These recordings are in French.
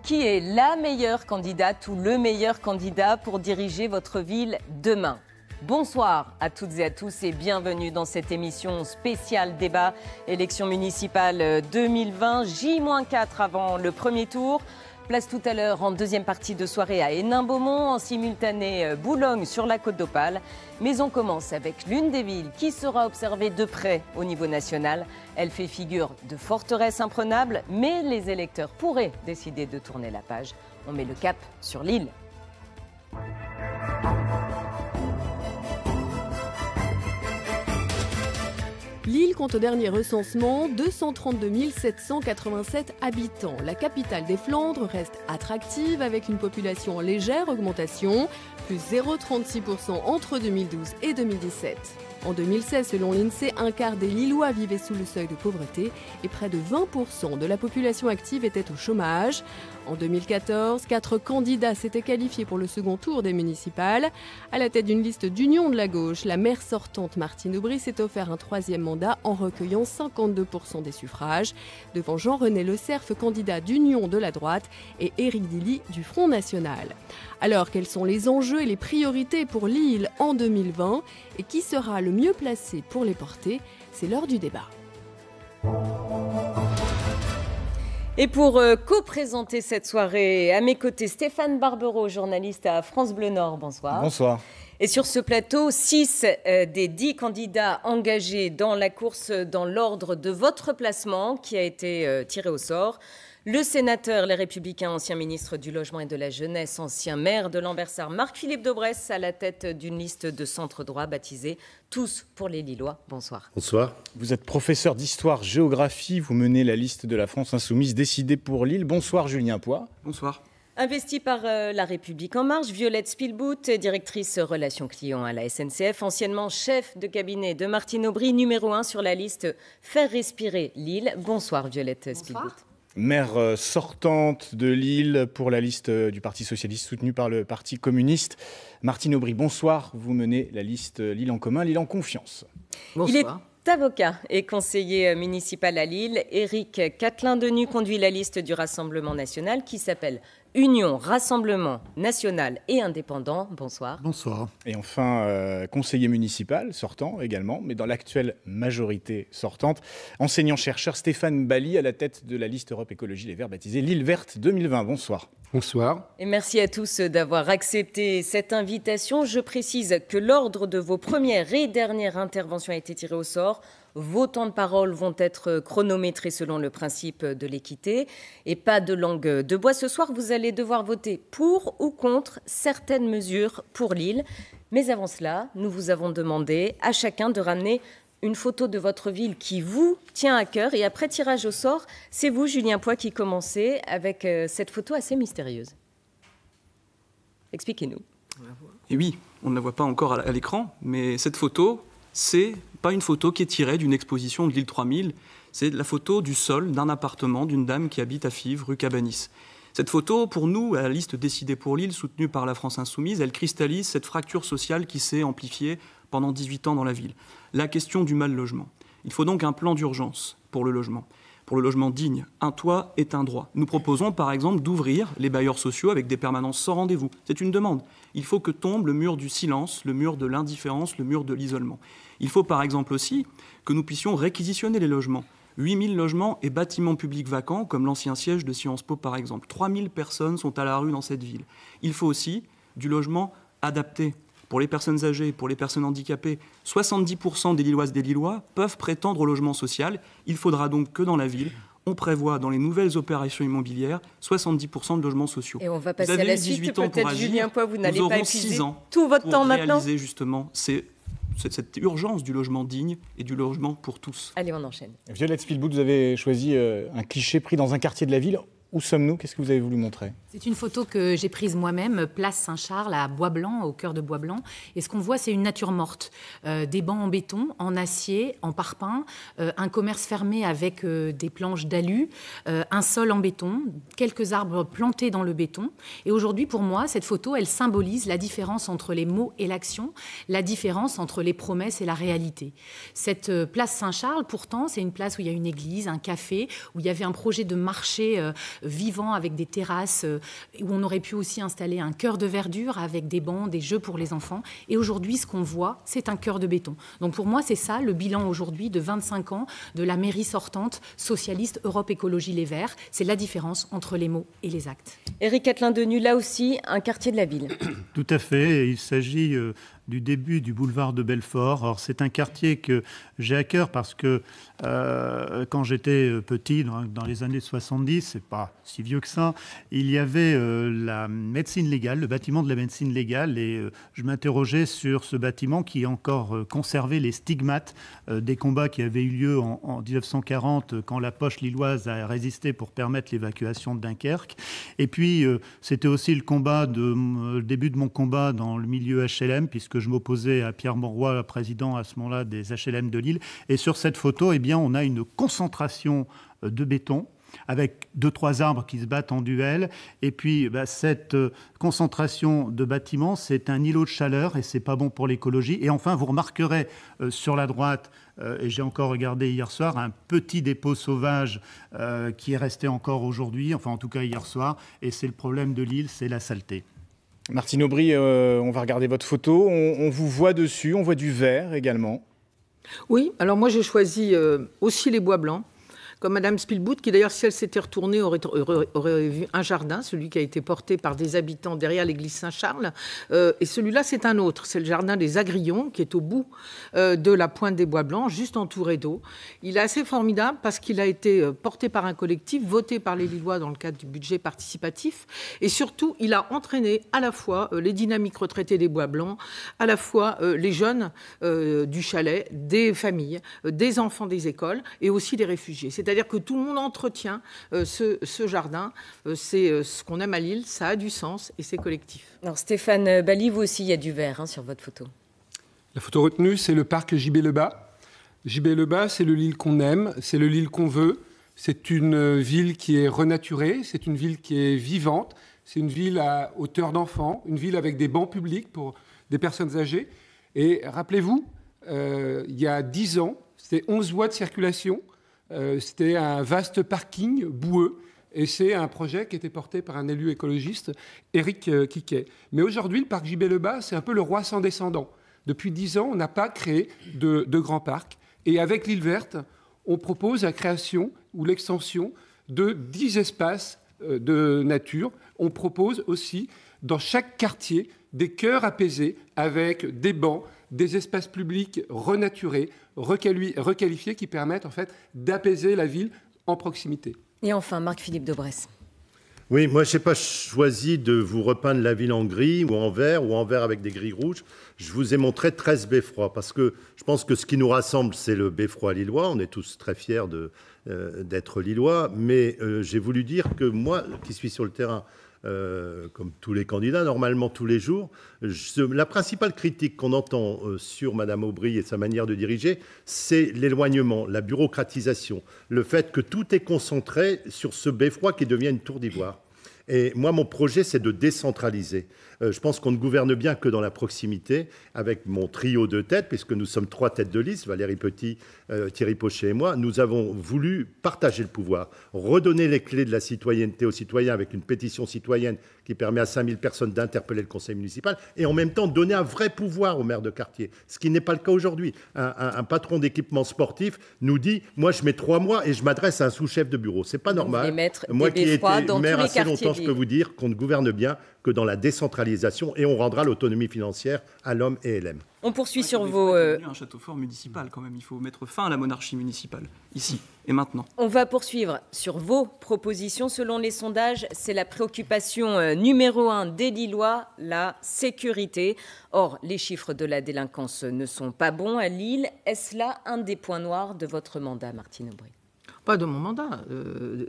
Qui est la meilleure candidate ou le meilleur candidat pour diriger votre ville demain? Bonsoir à toutes et à tous et bienvenue dans cette émission spéciale débat élection municipale 2020, J-4 avant le premier tour. Place tout à l'heure en deuxième partie de soirée à Hénin-Beaumont, en simultané Boulogne sur la Côte d'Opale. Mais on commence avec l'une des villes qui sera observée de près au niveau national. Elle fait figure de forteresse imprenable, mais les électeurs pourraient décider de tourner la page. On met le cap sur Lille. Lille compte au dernier recensement 232 787 habitants. La capitale des Flandres reste attractive avec une population en légère augmentation, plus 0,36% entre 2012 et 2017. En 2016, selon l'INSEE, un quart des Lillois vivaient sous le seuil de pauvreté et près de 20% de la population active était au chômage. En 2014, 4 candidats s'étaient qualifiés pour le second tour des municipales. À la tête d'une liste d'union de la gauche, la maire sortante Martine Aubry s'est offert un troisième mandat en recueillant 52% des suffrages, devant Jean-René Le Cerf, candidat d'union de la droite, et Éric Dilly du Front National. Alors, quels sont les enjeux et les priorités pour Lille en 2020 et qui sera le mieux placé pour les porter? C'est l'heure du débat. Et pour co-présenter cette soirée, à mes côtés, Stéphane Barbero, journaliste à France Bleu Nord. Bonsoir. Bonsoir. Et sur ce plateau, 6 des 10 candidats engagés dans la course dans l'ordre de votre placement qui a été tiré au sort. Le sénateur Les Républicains, ancien ministre du Logement et de la Jeunesse, ancien maire de Lambersart, Marc-Philippe Daubresse, à la tête d'une liste de centre droit baptisée Tous pour les Lillois. Bonsoir. Bonsoir. Vous êtes professeur d'histoire-géographie, vous menez la liste de la France Insoumise décidée pour Lille. Bonsoir Julien Poix. Bonsoir. Investie par La République En Marche, Violette Spielbout, directrice relations clients à la SNCF, anciennement chef de cabinet de Martine Aubry, numéro 1 sur la liste Faire respirer Lille. Bonsoir Violette Spielbout. Maire sortante de Lille pour la liste du Parti Socialiste soutenue par le Parti Communiste. Martine Aubry, bonsoir. Vous menez la liste Lille en commun, Lille en confiance. Bonsoir. Il est avocat et conseiller municipal à Lille. Éric Catelin-Denu conduit la liste du Rassemblement national qui s'appelle Union, Rassemblement National et Indépendant. Bonsoir. Bonsoir. Et enfin, conseiller municipal sortant également, mais dans l'actuelle majorité sortante. Enseignant-chercheur Stéphane Bally à la tête de la liste Europe Écologie Les Verts baptisée Lille Verte 2020. Bonsoir. Bonsoir. Et merci à tous d'avoir accepté cette invitation. Je précise que l'ordre de vos premières et dernières interventions a été tiré au sort. Vos temps de parole vont être chronométrés selon le principe de l'équité. Et pas de langue de bois. Ce soir, vous allez devoir voter pour ou contre certaines mesures pour Lille. Mais avant cela, nous vous avons demandé à chacun de ramener une photo de votre ville qui vous tient à cœur. Et après tirage au sort, c'est vous, Julien Poix, qui commencez avec cette photo assez mystérieuse. Expliquez-nous. Et oui, on ne la voit pas encore à l'écran, mais cette photo, c'est pas une photo qui est tirée d'une exposition de l'île 3000, c'est la photo du sol d'un appartement d'une dame qui habite à Fives, rue Cabanis. Cette photo, pour nous, à la liste décidée pour Lille, soutenue par la France Insoumise, elle cristallise cette fracture sociale qui s'est amplifiée pendant 18 ans dans la ville. La question du mal-logement. Il faut donc un plan d'urgence pour le logement digne. Un toit est un droit. Nous proposons par exemple d'ouvrir les bailleurs sociaux avec des permanences sans rendez-vous. C'est une demande. Il faut que tombe le mur du silence, le mur de l'indifférence, le mur de l'isolement. Il faut par exemple aussi que nous puissions réquisitionner les logements. 8000 logements et bâtiments publics vacants, comme l'ancien siège de Sciences Po par exemple. 3000 personnes sont à la rue dans cette ville. Il faut aussi du logement adapté. Pour les personnes âgées, pour les personnes handicapées, 70% des Lilloises et des Lillois peuvent prétendre au logement social. Il faudra donc que dans la ville, on prévoit dans les nouvelles opérations immobilières 70% de logements sociaux. Et on va passer à la suite, peut-être Julien Poix, vous n'allez pas épuiser tout votre temps maintenant. Nous aurons 6 ans pour réaliser justement cette urgence du logement digne et du logement pour tous. Allez, on enchaîne. Violette Spielbout, vous avez choisi un cliché pris dans un quartier de la ville. Où sommes-nous? Qu'est-ce que vous avez voulu montrer? C'est une photo que j'ai prise moi-même, place Saint-Charles, à Bois-Blanc, au cœur de Bois-Blanc. Et ce qu'on voit, c'est une nature morte. Des bancs en béton, en acier, en parpaing, un commerce fermé avec des planches d'alu, un sol en béton, quelques arbres plantés dans le béton. Et aujourd'hui, pour moi, cette photo, elle symbolise la différence entre les mots et l'action, la différence entre les promesses et la réalité. Cette place Saint-Charles, pourtant, c'est une place où il y a une église, un café, où il y avait un projet de marché vivant avec des terrasses où on aurait pu aussi installer un cœur de verdure avec des bancs, des jeux pour les enfants. Et aujourd'hui, ce qu'on voit, c'est un cœur de béton. Donc pour moi, c'est ça le bilan aujourd'hui de 25 ans de la mairie sortante socialiste Europe Écologie Les Verts. C'est la différence entre les mots et les actes. Éric Catelin-Denuy, là aussi, un quartier de la ville. Tout à fait. Il s'agit du début du boulevard de Belfort. Alors, c'est un quartier que j'ai à cœur parce que quand j'étais petit, dans les années 70, c'est pas si vieux que ça, il y avait la médecine légale, le bâtiment de la médecine légale, et je m'interrogeais sur ce bâtiment qui a encore conservé les stigmates des combats qui avaient eu lieu en 1940 quand la poche lilloise a résisté pour permettre l'évacuation de Dunkerque. Et puis, c'était aussi le début de mon combat dans le milieu HLM, puisque je m'opposais à Pierre Mauroy, président à ce moment-là des HLM de Lille. Et sur cette photo, eh bien, on a une concentration de béton avec 2-3 arbres qui se battent en duel. Et puis, cette concentration de bâtiments, c'est un îlot de chaleur et c'est pas bon pour l'écologie. Et enfin, vous remarquerez sur la droite, et j'ai encore regardé hier soir, un petit dépôt sauvage qui est resté encore aujourd'hui, enfin en tout cas hier soir. Et c'est le problème de Lille, c'est la saleté. Martine Aubry, on va regarder votre photo. On vous voit dessus, on voit du vert également. Oui, alors moi j'ai choisi aussi les bois blancs, comme Madame Spielbout, qui d'ailleurs, si elle s'était retournée, aurait vu un jardin, celui qui a été porté par des habitants derrière l'église Saint-Charles. Et celui-là, c'est un autre. C'est le jardin des Agrillons, qui est au bout de la pointe des Bois Blancs, juste entouré d'eau. Il est assez formidable parce qu'il a été porté par un collectif, voté par les Lillois dans le cadre du budget participatif. Et surtout, il a entraîné à la fois les dynamiques retraitées des Bois Blancs, à la fois les jeunes du chalet, des familles, des enfants des écoles et aussi des réfugiés. C'est-à-dire que tout le monde entretient ce jardin. C'est ce qu'on aime à Lille, ça a du sens et c'est collectif. Alors Stéphane Bally, vous aussi, il y a du vert sur votre photo. La photo retenue, c'est le parc JB-Le-Bas. JB-Le-Bas, c'est le Lille qu'on aime, c'est le Lille qu'on veut. C'est une ville qui est renaturée, c'est une ville qui est vivante, c'est une ville à hauteur d'enfant, une ville avec des bancs publics pour des personnes âgées. Et rappelez-vous, il y a 10 ans, c'était 11 voies de circulation. C'était un vaste parking boueux et c'est un projet qui était porté par un élu écologiste, Éric Quiquet. Mais aujourd'hui, le parc JB-Le-Bas, c'est un peu le roi sans descendant. Depuis 10 ans, on n'a pas créé de grands parcs. Et avec l'île verte, on propose la création ou l'extension de 10 espaces de nature. On propose aussi, dans chaque quartier, des cœurs apaisés avec des bancs, des espaces publics renaturés, requalifiés, qui permettent en fait d'apaiser la ville en proximité. Et enfin, Marc-Philippe Daubresse. Oui, moi, je n'ai pas choisi de vous repeindre la ville en gris ou en vert avec des gris rouges. Je vous ai montré 13 beffrois parce que je pense que ce qui nous rassemble, c'est le beffroi lillois. On est tous très fiers d'être lillois. Mais j'ai voulu dire que moi, qui suis sur le terrain, comme tous les candidats, normalement tous les jours, la principale critique qu'on entend sur Madame Aubry et sa manière de diriger, c'est l'éloignement, la bureaucratisation, le fait que tout est concentré sur ce beffroi qui devient une tour d'ivoire. Et moi, mon projet, c'est de décentraliser. Je pense qu'on ne gouverne bien que dans la proximité, avec mon trio de têtes, puisque nous sommes 3 têtes de liste, Valérie Petit, Thierry Pochet et moi. Nous avons voulu partager le pouvoir, redonner les clés de la citoyenneté aux citoyens avec une pétition citoyenne qui permet à 5000 personnes d'interpeller le conseil municipal, et en même temps donner un vrai pouvoir au maire de quartier, ce qui n'est pas le cas aujourd'hui. Un patron d'équipement sportif nous dit « Moi, je mets 3 mois et je m'adresse à un sous-chef de bureau ». C'est pas normal. Moi qui ai été maire assez longtemps, je peux vous dire qu'on ne gouverne bien que dans la décentralisation, et on rendra l'autonomie financière à l'homme et LM. On poursuit sur vos... un château fort municipal quand même. Il faut mettre fin à la monarchie municipale, ici et maintenant. On va poursuivre sur vos propositions. Selon les sondages, c'est la préoccupation numéro 1 des Lillois, la sécurité. Or, les chiffres de la délinquance ne sont pas bons à Lille. Est-ce là un des points noirs de votre mandat, Martine Aubry ? Pas de mon mandat.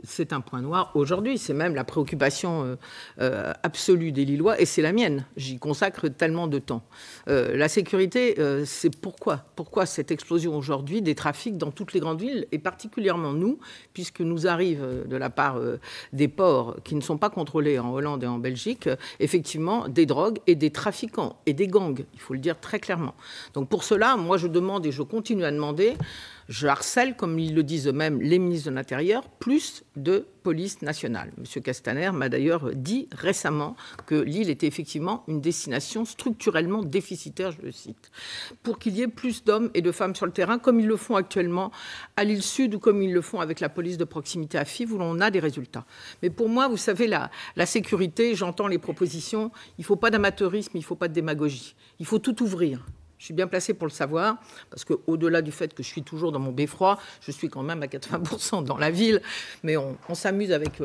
C'est un point noir aujourd'hui. C'est même la préoccupation absolue des Lillois et c'est la mienne. J'y consacre tellement de temps. La sécurité, c'est pourquoi cette explosion aujourd'hui des trafics dans toutes les grandes villes et particulièrement nous, puisque nous arrive de la part des ports qui ne sont pas contrôlés en Hollande et en Belgique, effectivement des drogues et des trafiquants et des gangs. Il faut le dire très clairement. Donc pour cela, moi je demande et je continue à demander. Je harcèle, comme ils le disent eux-mêmes, les ministres de l'Intérieur, plus de police nationale. M. Castaner m'a d'ailleurs dit récemment que Lille était effectivement une destination structurellement déficitaire, je le cite, pour qu'il y ait plus d'hommes et de femmes sur le terrain, comme ils le font actuellement à Lille Sud ou comme ils le font avec la police de proximité à Fives, où l'on a des résultats. Mais pour moi, vous savez, la sécurité, j'entends les propositions, il ne faut pas d'amateurisme, il ne faut pas de démagogie. Il faut tout ouvrir. Je suis bien placée pour le savoir, parce qu'au-delà du fait que je suis toujours dans mon beffroi, je suis quand même à 80% dans la ville, mais on s'amuse avec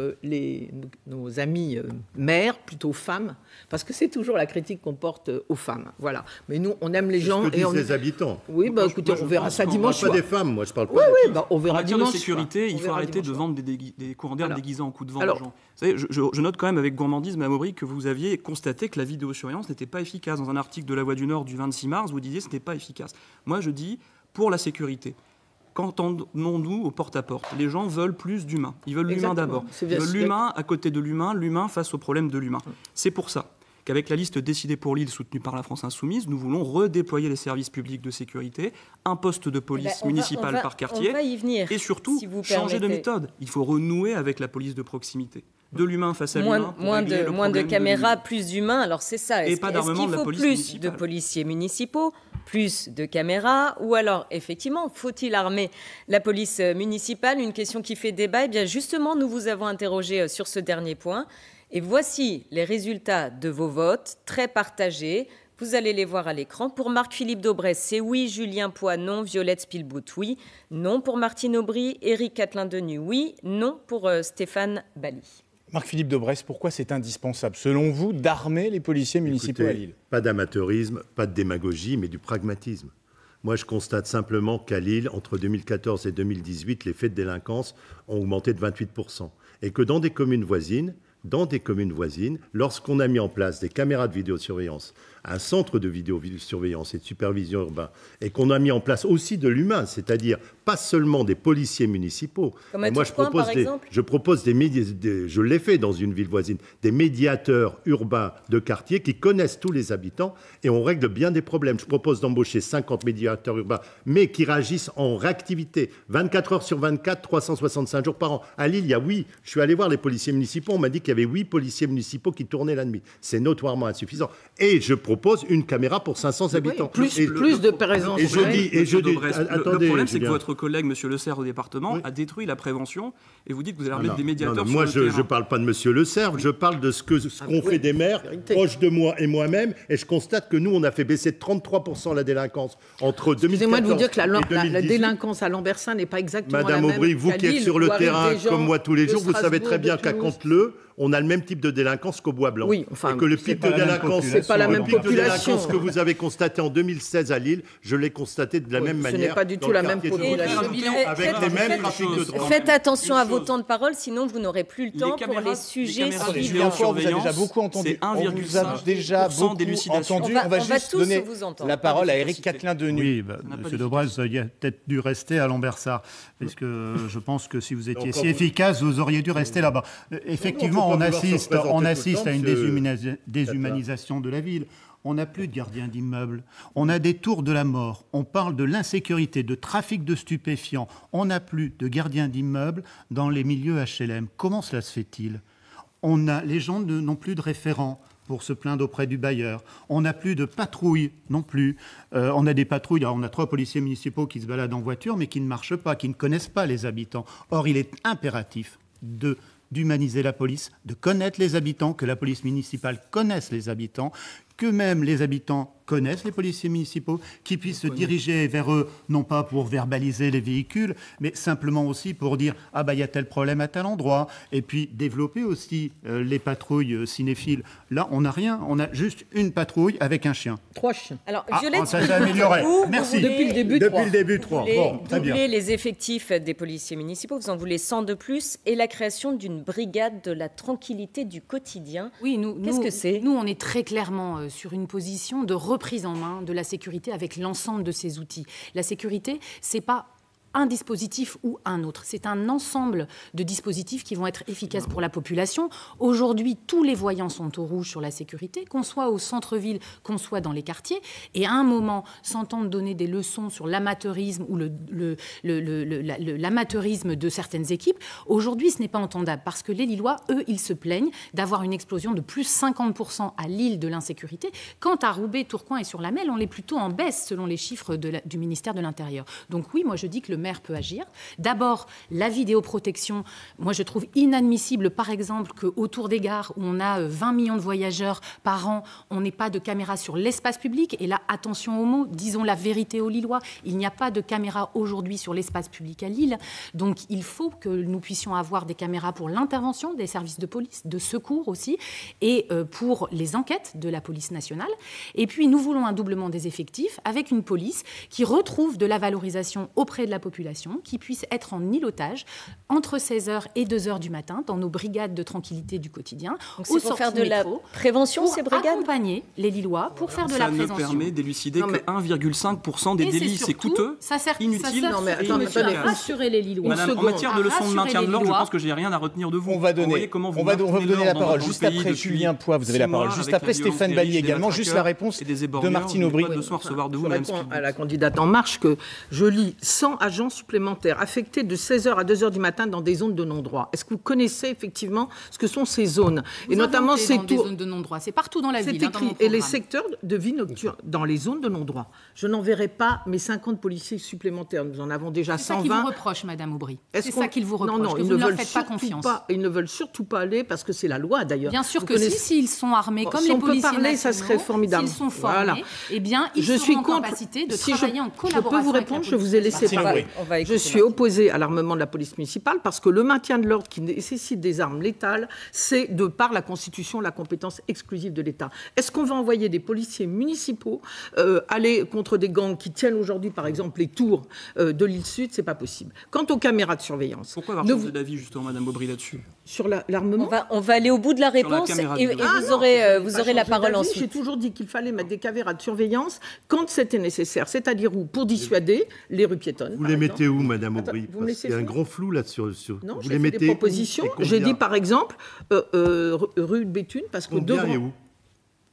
nos amis mères, plutôt femmes, parce que c'est toujours la critique qu'on porte aux femmes. Voilà. Mais nous, on aime les gens. C'est ce que disent les habitants. Oui, écoutez, on verra ça dimanche. Je ne parle pas des femmes, moi, je parle pas des femmes. On verra dimanche. En matière de sécurité, il faut arrêter de vendre des courants d'air déguisés en coups de vent aux gens. Vous savez, je note quand même avec gourmandise, Mme Aubry, que vous aviez constaté que la vidéosurveillance n'était pas efficace. Dans un article de La Voix du Nord du 26 mars, vous disiez que ce n'était pas efficace. Moi, je dis, pour la sécurité, qu'entendons-nous au porte-à-porte? Les gens veulent plus d'humain. Ils veulent l'humain d'abord. Ils veulent l'humain à côté de l'humain face au problème de l'humain. C'est pour ça qu'avec la liste décidée pour Lille, soutenue par la France Insoumise, nous voulons redéployer les services publics de sécurité, un poste de police municipale par quartier, et surtout changer de méthode. Il faut renouer avec la police de proximité. De l'humain face à l'humain. Moins de caméras, plus d'humains. Alors c'est ça. Et pas d'armement de la police municipale. municipale. Plus de policiers municipaux, plus de caméras, ou alors effectivement, faut-il armer la police municipale? Une question qui fait débat. Eh bien justement, nous vous avons interrogé sur ce dernier point. Et voici les résultats de vos votes, très partagés. Vous allez les voir à l'écran. Pour Marc-Philippe Daubresse, c'est oui. Julien Poix, non. Violette Spilbout, oui. Non pour Martine Aubry. Éric Catelin-Denis, oui. Non pour Stéphane Bally. Marc-Philippe Daubresse, pourquoi c'est indispensable, selon vous, d'armer les policiers municipaux à Lille? Pas d'amateurisme, pas de démagogie, mais du pragmatisme. Moi, je constate simplement qu'à Lille, entre 2014 et 2018, les faits de délinquance ont augmenté de 28%. Et que dans des communes voisines, lorsqu'on a mis en place des caméras de vidéosurveillance, un centre de vidéosurveillance et de supervision urbain, et qu'on a mis en place aussi de l'humain, c'est-à-dire pas seulement des policiers municipaux. Comme moi, je propose je l'ai fait dans une ville voisine, des médiateurs urbains de quartier qui connaissent tous les habitants et on règle bien des problèmes. Je propose d'embaucher 50 médiateurs urbains, mais qui réagissent en réactivité, 24 heures sur 24, 365 jours par an. À Lille, je suis allé voir les policiers municipaux, on m'a dit qu'il y avait 8 policiers municipaux qui tournaient la nuit. C'est notoirement insuffisant. Et je propose une caméra pour 500 habitants. Plus de présence. Le problème, c'est que votre collègue, M. Le Serre, au département, a détruit la prévention et vous dites que vous allez remettre des médiateurs sur le terrain. Moi, je ne parle pas de M. Le Serre, je parle de ce qu'ont fait des maires proches de moi et moi-même, et je constate que nous, on a fait baisser de 33% la délinquance entre 2014 et 2018. Excusez-moi de vous dire que la délinquance à Lambersart n'est pas exactement la même. Madame Aubry, vous qui êtes sur le terrain comme moi tous les jours, vous savez très bien qu'à Canteleu, on a le même type de délinquance qu'au Bois-Blanc. Oui, enfin, et que le pic de délinquance, c'est pas la même population. Que vous avez constaté en 2016 à Lille, je l'ai constaté de la même manière. Ce n'est pas du tout la même population. Avec les mêmes trafics de drogue. Faites attention à vos temps de parole, sinon vous n'aurez plus le temps pour les sujets suivants. On vous a déjà beaucoup entendu. On vous a déjà beaucoup entendu. On va juste donner la parole à Éric Catelin-Denis. Oui, M. Daubresse, il a peut-être dû rester à Lambersart, parce que je pense que si vous étiez si efficace, vous auriez dû rester là-bas. Effectivement, on assiste à une déshumanisation de la ville. On n'a plus de gardiens d'immeubles. On a des tours de la mort. On parle de l'insécurité, de trafic de stupéfiants. On n'a plus de gardiens d'immeubles dans les milieux HLM. Comment cela se fait-il ? Les gens n'ont plus de référents pour se plaindre auprès du bailleur. On n'a plus de patrouilles non plus. On a des patrouilles, alors on a 3 policiers municipaux qui se baladent en voiture, mais qui ne marchent pas, qui ne connaissent pas les habitants. Or, il est impératif d'humaniser la police, de connaître les habitants, que la police municipale connaisse les habitants, que même les habitants connaissent les policiers municipaux, qui puissent se diriger vers eux, non pas pour verbaliser les véhicules, mais simplement aussi pour dire « Ah bah il y a tel problème à tel endroit », et puis développer aussi les patrouilles cinéphiles. Là, on n'a rien, on a juste une patrouille avec un chien. 3 chiens. Alors, Violette, ça s'est amélioré. Merci. Depuis le début, 3. Bon, très bien. Vous voulez les effectifs des policiers municipaux, vous en voulez 100 de plus, et la création d'une brigade de la tranquillité du quotidien. Oui, qu'est-ce que c'est ? Nous, on est très clairement sur une position de reprise en main de la sécurité avec l'ensemble de ces outils. La sécurité, c'est pas un dispositif ou un autre. C'est un ensemble de dispositifs qui vont être efficaces pour la population. Aujourd'hui, tous les voyants sont au rouge sur la sécurité, qu'on soit au centre-ville, qu'on soit dans les quartiers. Et à un moment, s'entendre donner des leçons sur l'amateurisme ou l'amateurisme de certaines équipes, aujourd'hui, ce n'est pas entendable parce que les Lillois, eux, ils se plaignent d'avoir une explosion de plus 50% à Lille de l'insécurité. Quant à Roubaix, Tourcoing et sur la Melle, on est plutôt en baisse selon les chiffres du ministère de l'Intérieur. Donc oui, moi je dis que le maire peut agir. D'abord, la vidéoprotection. Moi je trouve inadmissible, par exemple, qu'autour des gares où on a 20 millions de voyageurs par an, on n'ait pas de caméras sur l'espace public. Et là, attention aux mots, disons la vérité aux Lillois. Il n'y a pas de caméras aujourd'hui sur l'espace public à Lille. Donc il faut que nous puissions avoir des caméras pour l'intervention des services de police, de secours aussi, et pour les enquêtes de la police nationale. Et puis nous voulons un doublement des effectifs avec une police qui retrouve de la valorisation auprès de la population, qui puisse être en îlotage entre 16h et 2h du matin dans nos brigades de tranquillité du quotidien. Donc c'est pour faire de la prévention, ces brigades ? Accompagner les Lillois pour faire de la prévention. Ça ne permet d'élucider que 1,5% des délits. C'est coûteux, inutile. Rassurer les Lillois. Madame, en matière de leçons de maintien de l'ordre, je pense que j'ai rien à retenir de vous. On va vous donner la parole juste après Julien Poix. Vous avez la parole juste après Stéphane Bailly également. Juste la réponse de Martine Aubry. Je réponds à la candidate En Marche que je lis 100 agents supplémentaires affectés de 16h à 2h du matin dans des zones de non-droit. Est-ce que vous connaissez effectivement ce que sont ces zones? Et notamment ces zones de non-droit. C'est partout dans la ville. C'est écrit. Et les secteurs de vie nocturne dans les zones de non-droit. Je n'enverrai pas mes 50 policiers supplémentaires. Nous en avons déjà 120. C'est ça qu'ils vous reprochent, Madame Aubry. C'est ça qu'ils vous reprochent. Non, que vous ne leur faites pas confiance. Ils ne veulent surtout pas aller parce que c'est la loi d'ailleurs. Bien sûr que s'ils sont armés comme les policiers nationaux, ça serait formidable. S'ils sont formés, eh bien, ils seront en capacité de travailler en collaboration. Je peux vous répondre, je vous ai laissé parler. Je suis opposée à l'armement de la police municipale parce que le maintien de l'ordre qui nécessite des armes létales, c'est de par la Constitution la compétence exclusive de l'État. Est-ce qu'on va envoyer des policiers municipaux aller contre des gangs qui tiennent aujourd'hui, par exemple, les tours de l'île Sud? C'est pas possible. Quant aux caméras de surveillance... Pourquoi avoir changé d'avis, justement, Madame Aubry, là-dessus? Sur l'armement? On va aller au bout de la réponse et vous aurez la parole ensuite. J'ai toujours dit qu'il fallait mettre des caméras de surveillance quand c'était nécessaire, c'est-à-dire où? Pour dissuader les rues piétonnes. Vous les mettez où, Madame Aubry? Il y a un grand flou là-dessus. Non, j'ai fait des propositions. J'ai dit, par exemple, rue de Béthune, parce que devant... et où?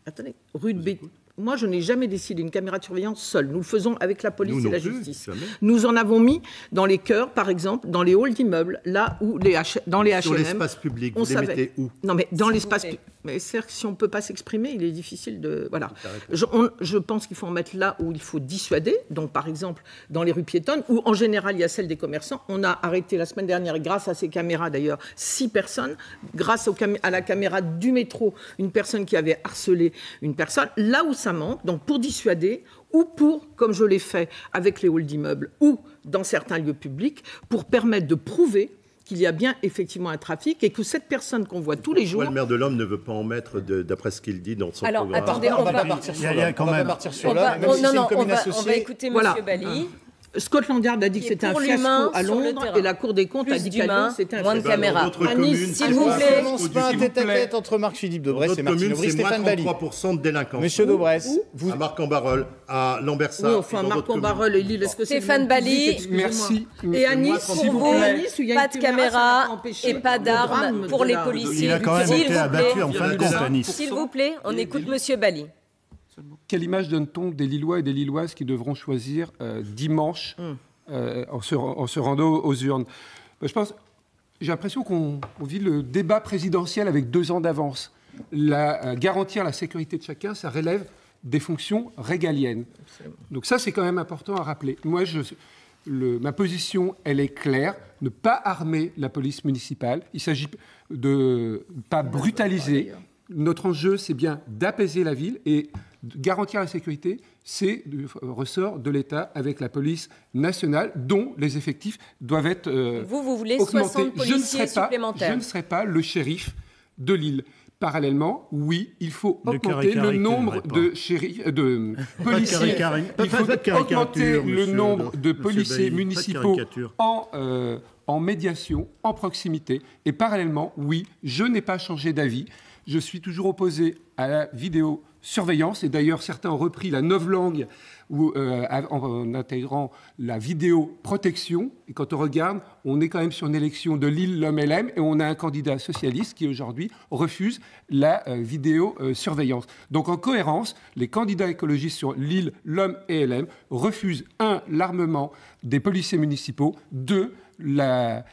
Attendez, rue de Béthune. Moi, je n'ai jamais décidé une caméra de surveillance seule. Nous le faisons avec la police et la justice. Nous en avons mis dans les cœurs, par exemple, dans les halls d'immeubles, là où dans les HLM. Sur l'espace public, vous les mettez où? Non, mais dans l'espace public. Mais c'est-à-dire que si on ne peut pas s'exprimer, il est difficile de... Voilà. Je pense qu'il faut en mettre là où il faut dissuader. Donc, par exemple, dans les rues piétonnes, où en général, il y a celle des commerçants. On a arrêté la semaine dernière, grâce à ces caméras d'ailleurs, 6 personnes. Grâce à la caméra du métro, une personne qui avait harcelé une personne. Là où ça manque, donc pour dissuader, ou pour, comme je l'ai fait avec les halls d'immeubles, ou dans certains lieux publics, pour permettre de prouver qu'il y a bien effectivement un trafic et que cette personne qu'on voit tous les jours... Le maire de l'Homme ne veut pas en mettre, d'après ce qu'il dit dans son programme. Alors, attendez, on va pas partir sur l'Homme. On va partir sur l'Homme, même si c'est une commune associée. On va écouter M. Bally. Scotland Yard a dit que c'était un fiasco à Londres et la Cour des comptes a dit qu'à Lyon c'était un moins de caméras. À Nice, s'il vous plaît, on commence pas un tête-à-tête entre Marc-Philippe Daubresse et Martine Aubry. Stéphane Bailly. 33% de délinquance. Monsieur Daubresse, à Marc-en-Barœul, à Lambersart. Oui, enfin Marc-en-Barœul et Lille, est-ce que c'est Stéphane Bailly, merci. Et à Nice, pour vous, pas de caméras et pas d'armes pour les policiers. Il a quand même été abattu en fin de compte à Nice. S'il vous plaît, on écoute Monsieur Bailly. Quelle image donne-t-on des Lillois et des Lilloises qui devront choisir dimanche en se rendant aux urnes? Je pense, j'ai l'impression qu'on vit le débat présidentiel avec 2 ans d'avance. Garantir la sécurité de chacun, ça relève des fonctions régaliennes. Donc ça, c'est quand même important à rappeler. Moi, ma position, elle est claire. Ne pas armer la police municipale. Il s'agit de ne pas brutaliser. Notre enjeu, c'est bien d'apaiser la ville et de garantir la sécurité. C'est du ressort de l'État avec la police nationale, dont les effectifs doivent être vous voulez augmentés. 60 policiers supplémentaires. Je ne serai pas le shérif de Lille. Parallèlement, oui, il faut augmenter le nombre de policiers. Il faut augmenter le nombre de policiers municipaux en en médiation, en proximité. Et parallèlement, oui, je n'ai pas changé d'avis. Je suis toujours opposé à la vidéosurveillance. Et d'ailleurs, certains ont repris la novlangue en intégrant la vidéoprotection. Et quand on regarde, on est quand même sur une élection de Lille, l'homme LM, et on a un candidat socialiste qui aujourd'hui refuse la vidéosurveillance. Donc en cohérence, les candidats écologistes sur Lille, l'homme et LM refusent 1. l'armement des policiers municipaux, 2. la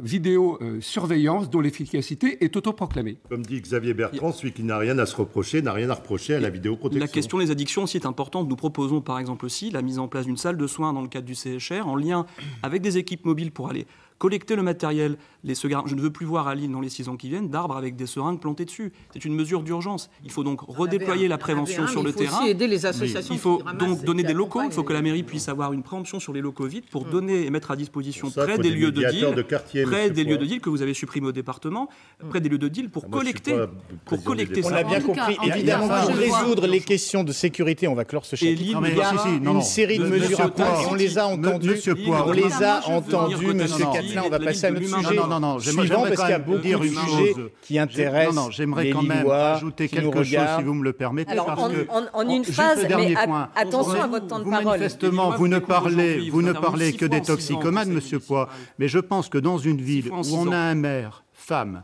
vidéosurveillance dont l'efficacité est autoproclamée. Comme dit Xavier Bertrand, celui qui n'a rien à se reprocher n'a rien à reprocher à la vidéoprotection. La question des addictions aussi est importante. Nous proposons par exemple aussi la mise en place d'une salle de soins dans le cadre du CHR en lien avec des équipes mobiles pour aller collecter le matériel, les seringues. Je ne veux plus voir à Lille dans les 6 ans qui viennent d'arbres avec des seringues plantées dessus. C'est une mesure d'urgence. Il faut donc redéployer la prévention sur le terrain. Il faut aussi aider les associations. Il faut donc donner des locaux. Il faut que la mairie puisse avoir une préemption sur les locaux vides pour donner et mettre à disposition près des lieux de deal, près des lieux de deal que vous avez supprimés au département, près des lieux de deal pour collecter ça. On l'a bien compris. Évidemment, pour résoudre les questions de sécurité, on va clore ce chapitre. Il y a une série de mesures à prendre et on les a entendues. On les a entendues, monsieur Catelin. On va passer à notre sujet suivant parce qu'il y a beaucoup de sujets qui intéressent j'aimerais les quand même Lillois ajouter quelque chose, si vous me le permettez. Alors, parce que, en une phrase, mais attention à votre temps de parole. Manifestement, vous ne parlez que des toxicomanes, monsieur Poix, mais je pense que dans une ville où on a un maire, femme,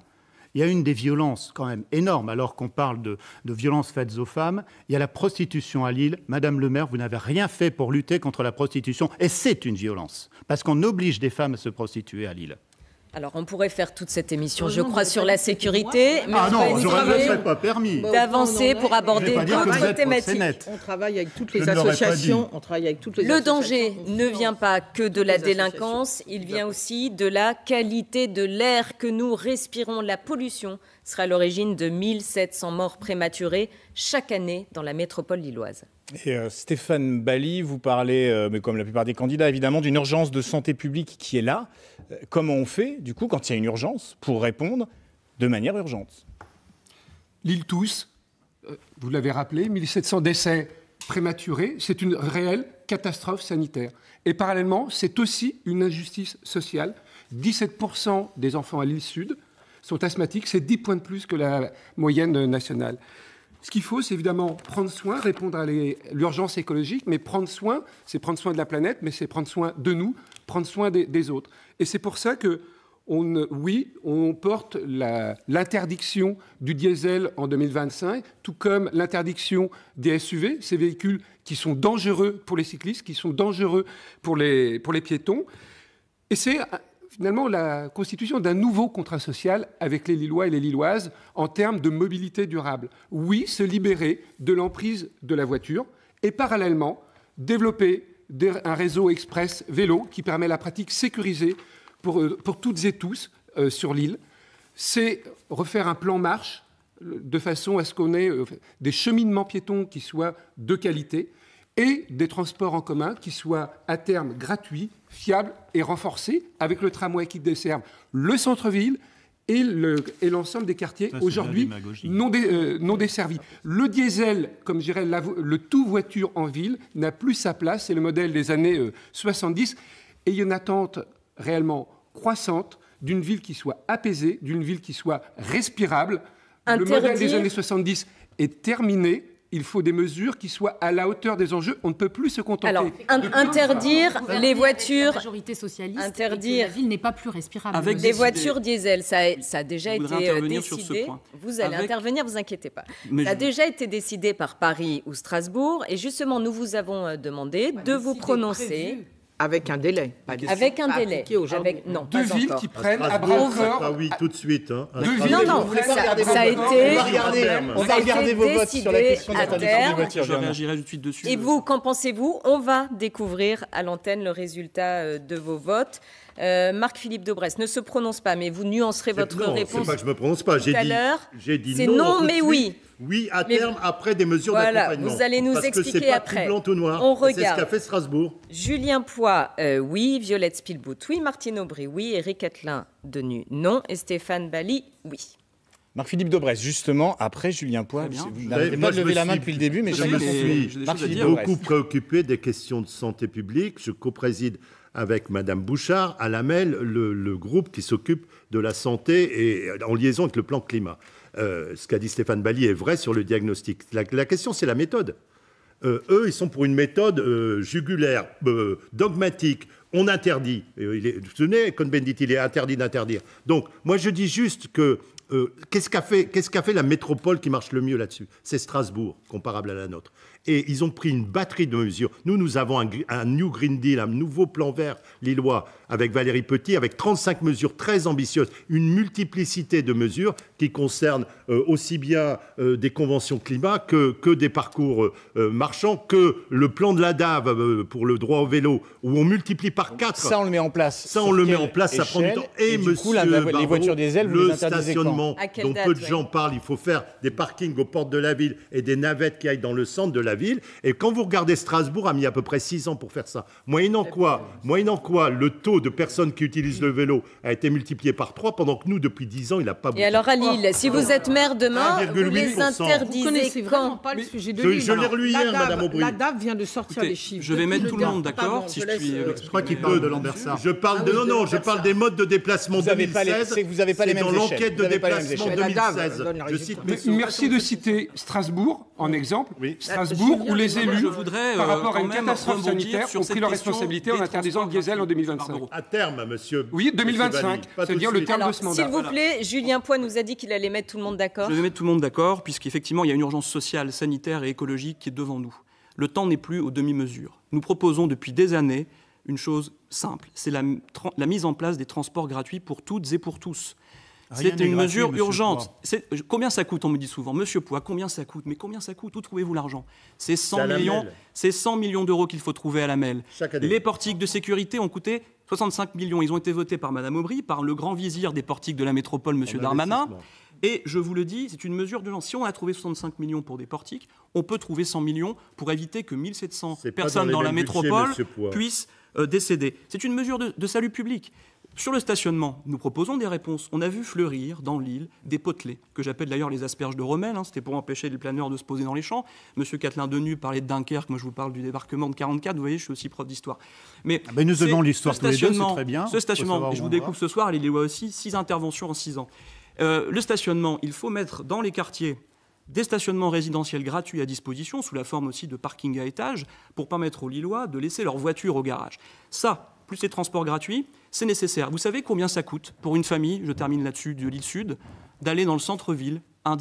il y a une des violences quand même énormes, alors qu'on parle de violences faites aux femmes. Il y a la prostitution à Lille. Madame le maire, vous n'avez rien fait pour lutter contre la prostitution. Et c'est une violence, parce qu'on oblige des femmes à se prostituer à Lille. Alors, on pourrait faire toute cette émission, je crois, sur la sécurité, mais pas permis d'avancer pour aborder d'autres thématiques. On travaille avec toutes les associations. Le danger ne vient pas que de la délinquance, il vient aussi de la qualité de l'air que nous respirons. La pollution sera à l'origine de 1700 morts prématurées chaque année dans la métropole lilloise. Et Stéphane Bally, vous parlez, mais comme la plupart des candidats évidemment, d'une urgence de santé publique qui est là. Comment on fait, du coup, quand il y a une urgence, pour répondre de manière urgente? L'île Tous, vous l'avez rappelé, 1700 décès prématurés, c'est une réelle catastrophe sanitaire. Et parallèlement, c'est aussi une injustice sociale. 17% des enfants à l'île Sud sont asthmatiques, c'est 10 points de plus que la moyenne nationale. Ce qu'il faut, c'est évidemment prendre soin, répondre à l'urgence écologique, mais prendre soin, c'est prendre soin de la planète, mais c'est prendre soin de nous, prendre soin des autres. Et c'est pour ça que, on porte l'interdiction du diesel en 2025, tout comme l'interdiction des SUV, ces véhicules qui sont dangereux pour les cyclistes, qui sont dangereux pour les piétons. Et c'est finalement la constitution d'un nouveau contrat social avec les Lillois et les Lilloises en termes de mobilité durable. Oui, se libérer de l'emprise de la voiture et parallèlement développer un réseau express vélo qui permet la pratique sécurisée pour toutes et tous sur l'île. C'est refaire un plan marche de façon à ce qu'on ait des cheminements piétons qui soient de qualité et des transports en commun qui soient à terme gratuits, fiables et renforcés avec le tramway qui desserve le centre-ville et l'ensemble des quartiers aujourd'hui non desservis. Le diesel, comme je dirais, le tout voiture en ville n'a plus sa place, c'est le modèle des années 70 et il y a une attente réellement croissante d'une ville qui soit apaisée, d'une ville qui soit respirable. Le modèle des années 70 est terminé. Il faut des mesures qui soient à la hauteur des enjeux. On ne peut plus se contenter. Alors, interdire les voitures. La majorité socialiste, interdire. La ville n'est pas plus respirable. Avec des voitures diesel, ça a déjà été décidé. Vous allez intervenir, vous inquiétez pas. Ça a déjà été décidé par Paris ou Strasbourg. Et justement, nous vous avons demandé de vous prononcer. Avec un délai. Avec un délai. Non, deux villes qui prennent à bras-le-corps. Ah oui, tout de suite. Hein. Non, ça a été. On va regarder vos votes sur la question d'interdiction des voitures. Je réagirai tout de suite dessus. Et vous, qu'en pensez-vous? On va découvrir à l'antenne le résultat de vos votes. Marc-Philippe Daubresse ne se prononce pas, mais vous nuancerez votre réponse. C'est pas que je me prononce pas. J'ai dit c'est non. Non, mais oui. Oui, à terme, après des mesures d'accompagnement. Vous allez nous expliquer après. Parce que c'est pas tout blanc, tout noir. On regarde. C'est ce qu'a fait Strasbourg. Julien Poix, oui. Violette Spielbout, oui. Martine Aubry, oui. Éric Catelin, Denu, non. Et Stéphane Bally, oui. Marc-Philippe Daubresse, justement, après Julien Poix, vous n'avez pas levé la main depuis le début, mais je me suis beaucoup préoccupé des questions de santé publique. Je co-préside avec Madame Bouchard à la MEL, le groupe qui s'occupe de la santé et en liaison avec le plan climat. Ce qu'a dit Stéphane Bally est vrai sur le diagnostic. La question, c'est la méthode. Eux, ils sont pour une méthode jugulaire, dogmatique. On interdit. Tenez, Cohn-Bendit, il est interdit d'interdire. Donc, moi, je dis juste que qu'est-ce qu'a fait la métropole qui marche le mieux là-dessus? C'est Strasbourg, comparable à la nôtre. Et ils ont pris une batterie de mesures. Nous avons un New Green Deal, un nouveau plan vert lillois avec Valérie Petit, avec 35 mesures très ambitieuses, une multiplicité de mesures qui concernent aussi bien des conventions climat que des parcours marchands, que le plan de la DAV pour le droit au vélo, où on multiplie par 4. Ça, on le met en place. Ça, on le met en place, ça prend du temps. Et du coup, les voitures diesel, vous les interdisez stationnement dont peu de gens parlent, il faut faire des parkings aux portes de la ville et des navettes qui aillent dans le centre de la ville. Et quand vous regardez, Strasbourg a mis à peu près 6 ans pour faire ça. Moyennant quoi, le taux de personnes qui utilisent le vélo a été multiplié par 3, pendant que nous, depuis 10 ans, il n'a pas bougé. Et alors à Lille, si vous êtes maire demain, vous les interdisez quand? Pas le sujet de Lille. Je l'ai relu hier, Madame Aubry. La DAV vient de sortir les chiffres. Je vais mettre tout le monde d'accord. Si je crois qu'il parle de Lambersart. Je parle je parle des modes de déplacement 2016. Vous n'avez pas les mêmes échelles. Dans l'enquête de déplacement 2016. Merci de citer Strasbourg en exemple. Strasbourg où les élus, par rapport à une catastrophe sanitaire, ont pris leurs responsabilités en interdisant le diesel en 2025. À terme, monsieur. Oui, 2025, c'est-à-dire le terme de ce mandat. S'il vous plaît, Julien Poix nous a dit qu'il allait mettre tout le monde d'accord. Je vais mettre tout le monde d'accord, puisqu'effectivement, il y a une urgence sociale, sanitaire et écologique qui est devant nous. Le temps n'est plus aux demi-mesures. Nous proposons depuis des années une chose simple, c'est la mise en place des transports gratuits pour toutes et pour tous. C'est une mesure urgente. Combien ça coûte, on me dit souvent. Monsieur Poix, combien ça coûte? Mais combien ça coûte? Où trouvez-vous l'argent? C'est 100 millions d'euros qu'il faut trouver à la MEL. Les portiques de sécurité ont coûté 65 millions. Ils ont été votés par Madame Aubry, par le grand vizir des portiques de la métropole, Monsieur Darmanin. Et je vous le dis, c'est une mesure d'urgence. Si on a trouvé 65 millions pour des portiques, on peut trouver 100 millions pour éviter que 1700 personnes dans la métropole puissent décéder. C'est une mesure de salut public. Sur le stationnement, nous proposons des réponses. On a vu fleurir dans l'île des potelets, que j'appelle d'ailleurs les asperges de Rommel. C'était pour empêcher les planeurs de se poser dans les champs. Monsieur Catelin Denu parlait de Dunkerque. Moi, je vous parle du débarquement de 44. Vous voyez, je suis aussi prof d'histoire. Mais nous donnons l'histoire tous les deux, c'est très bien. Ce stationnement, je vous découvre ce soir, il y a aussi 6 interventions en 6 ans. Le stationnement, il faut mettre dans les quartiers des stationnements résidentiels gratuits à disposition, sous la forme aussi de parking à étage, pour permettre aux Lillois de laisser leur voiture au garage. Ça, plus les transports gratuits, c'est nécessaire. Vous savez combien ça coûte pour une famille, je termine là-dessus, de l'île Sud, d'aller dans le centre-ville un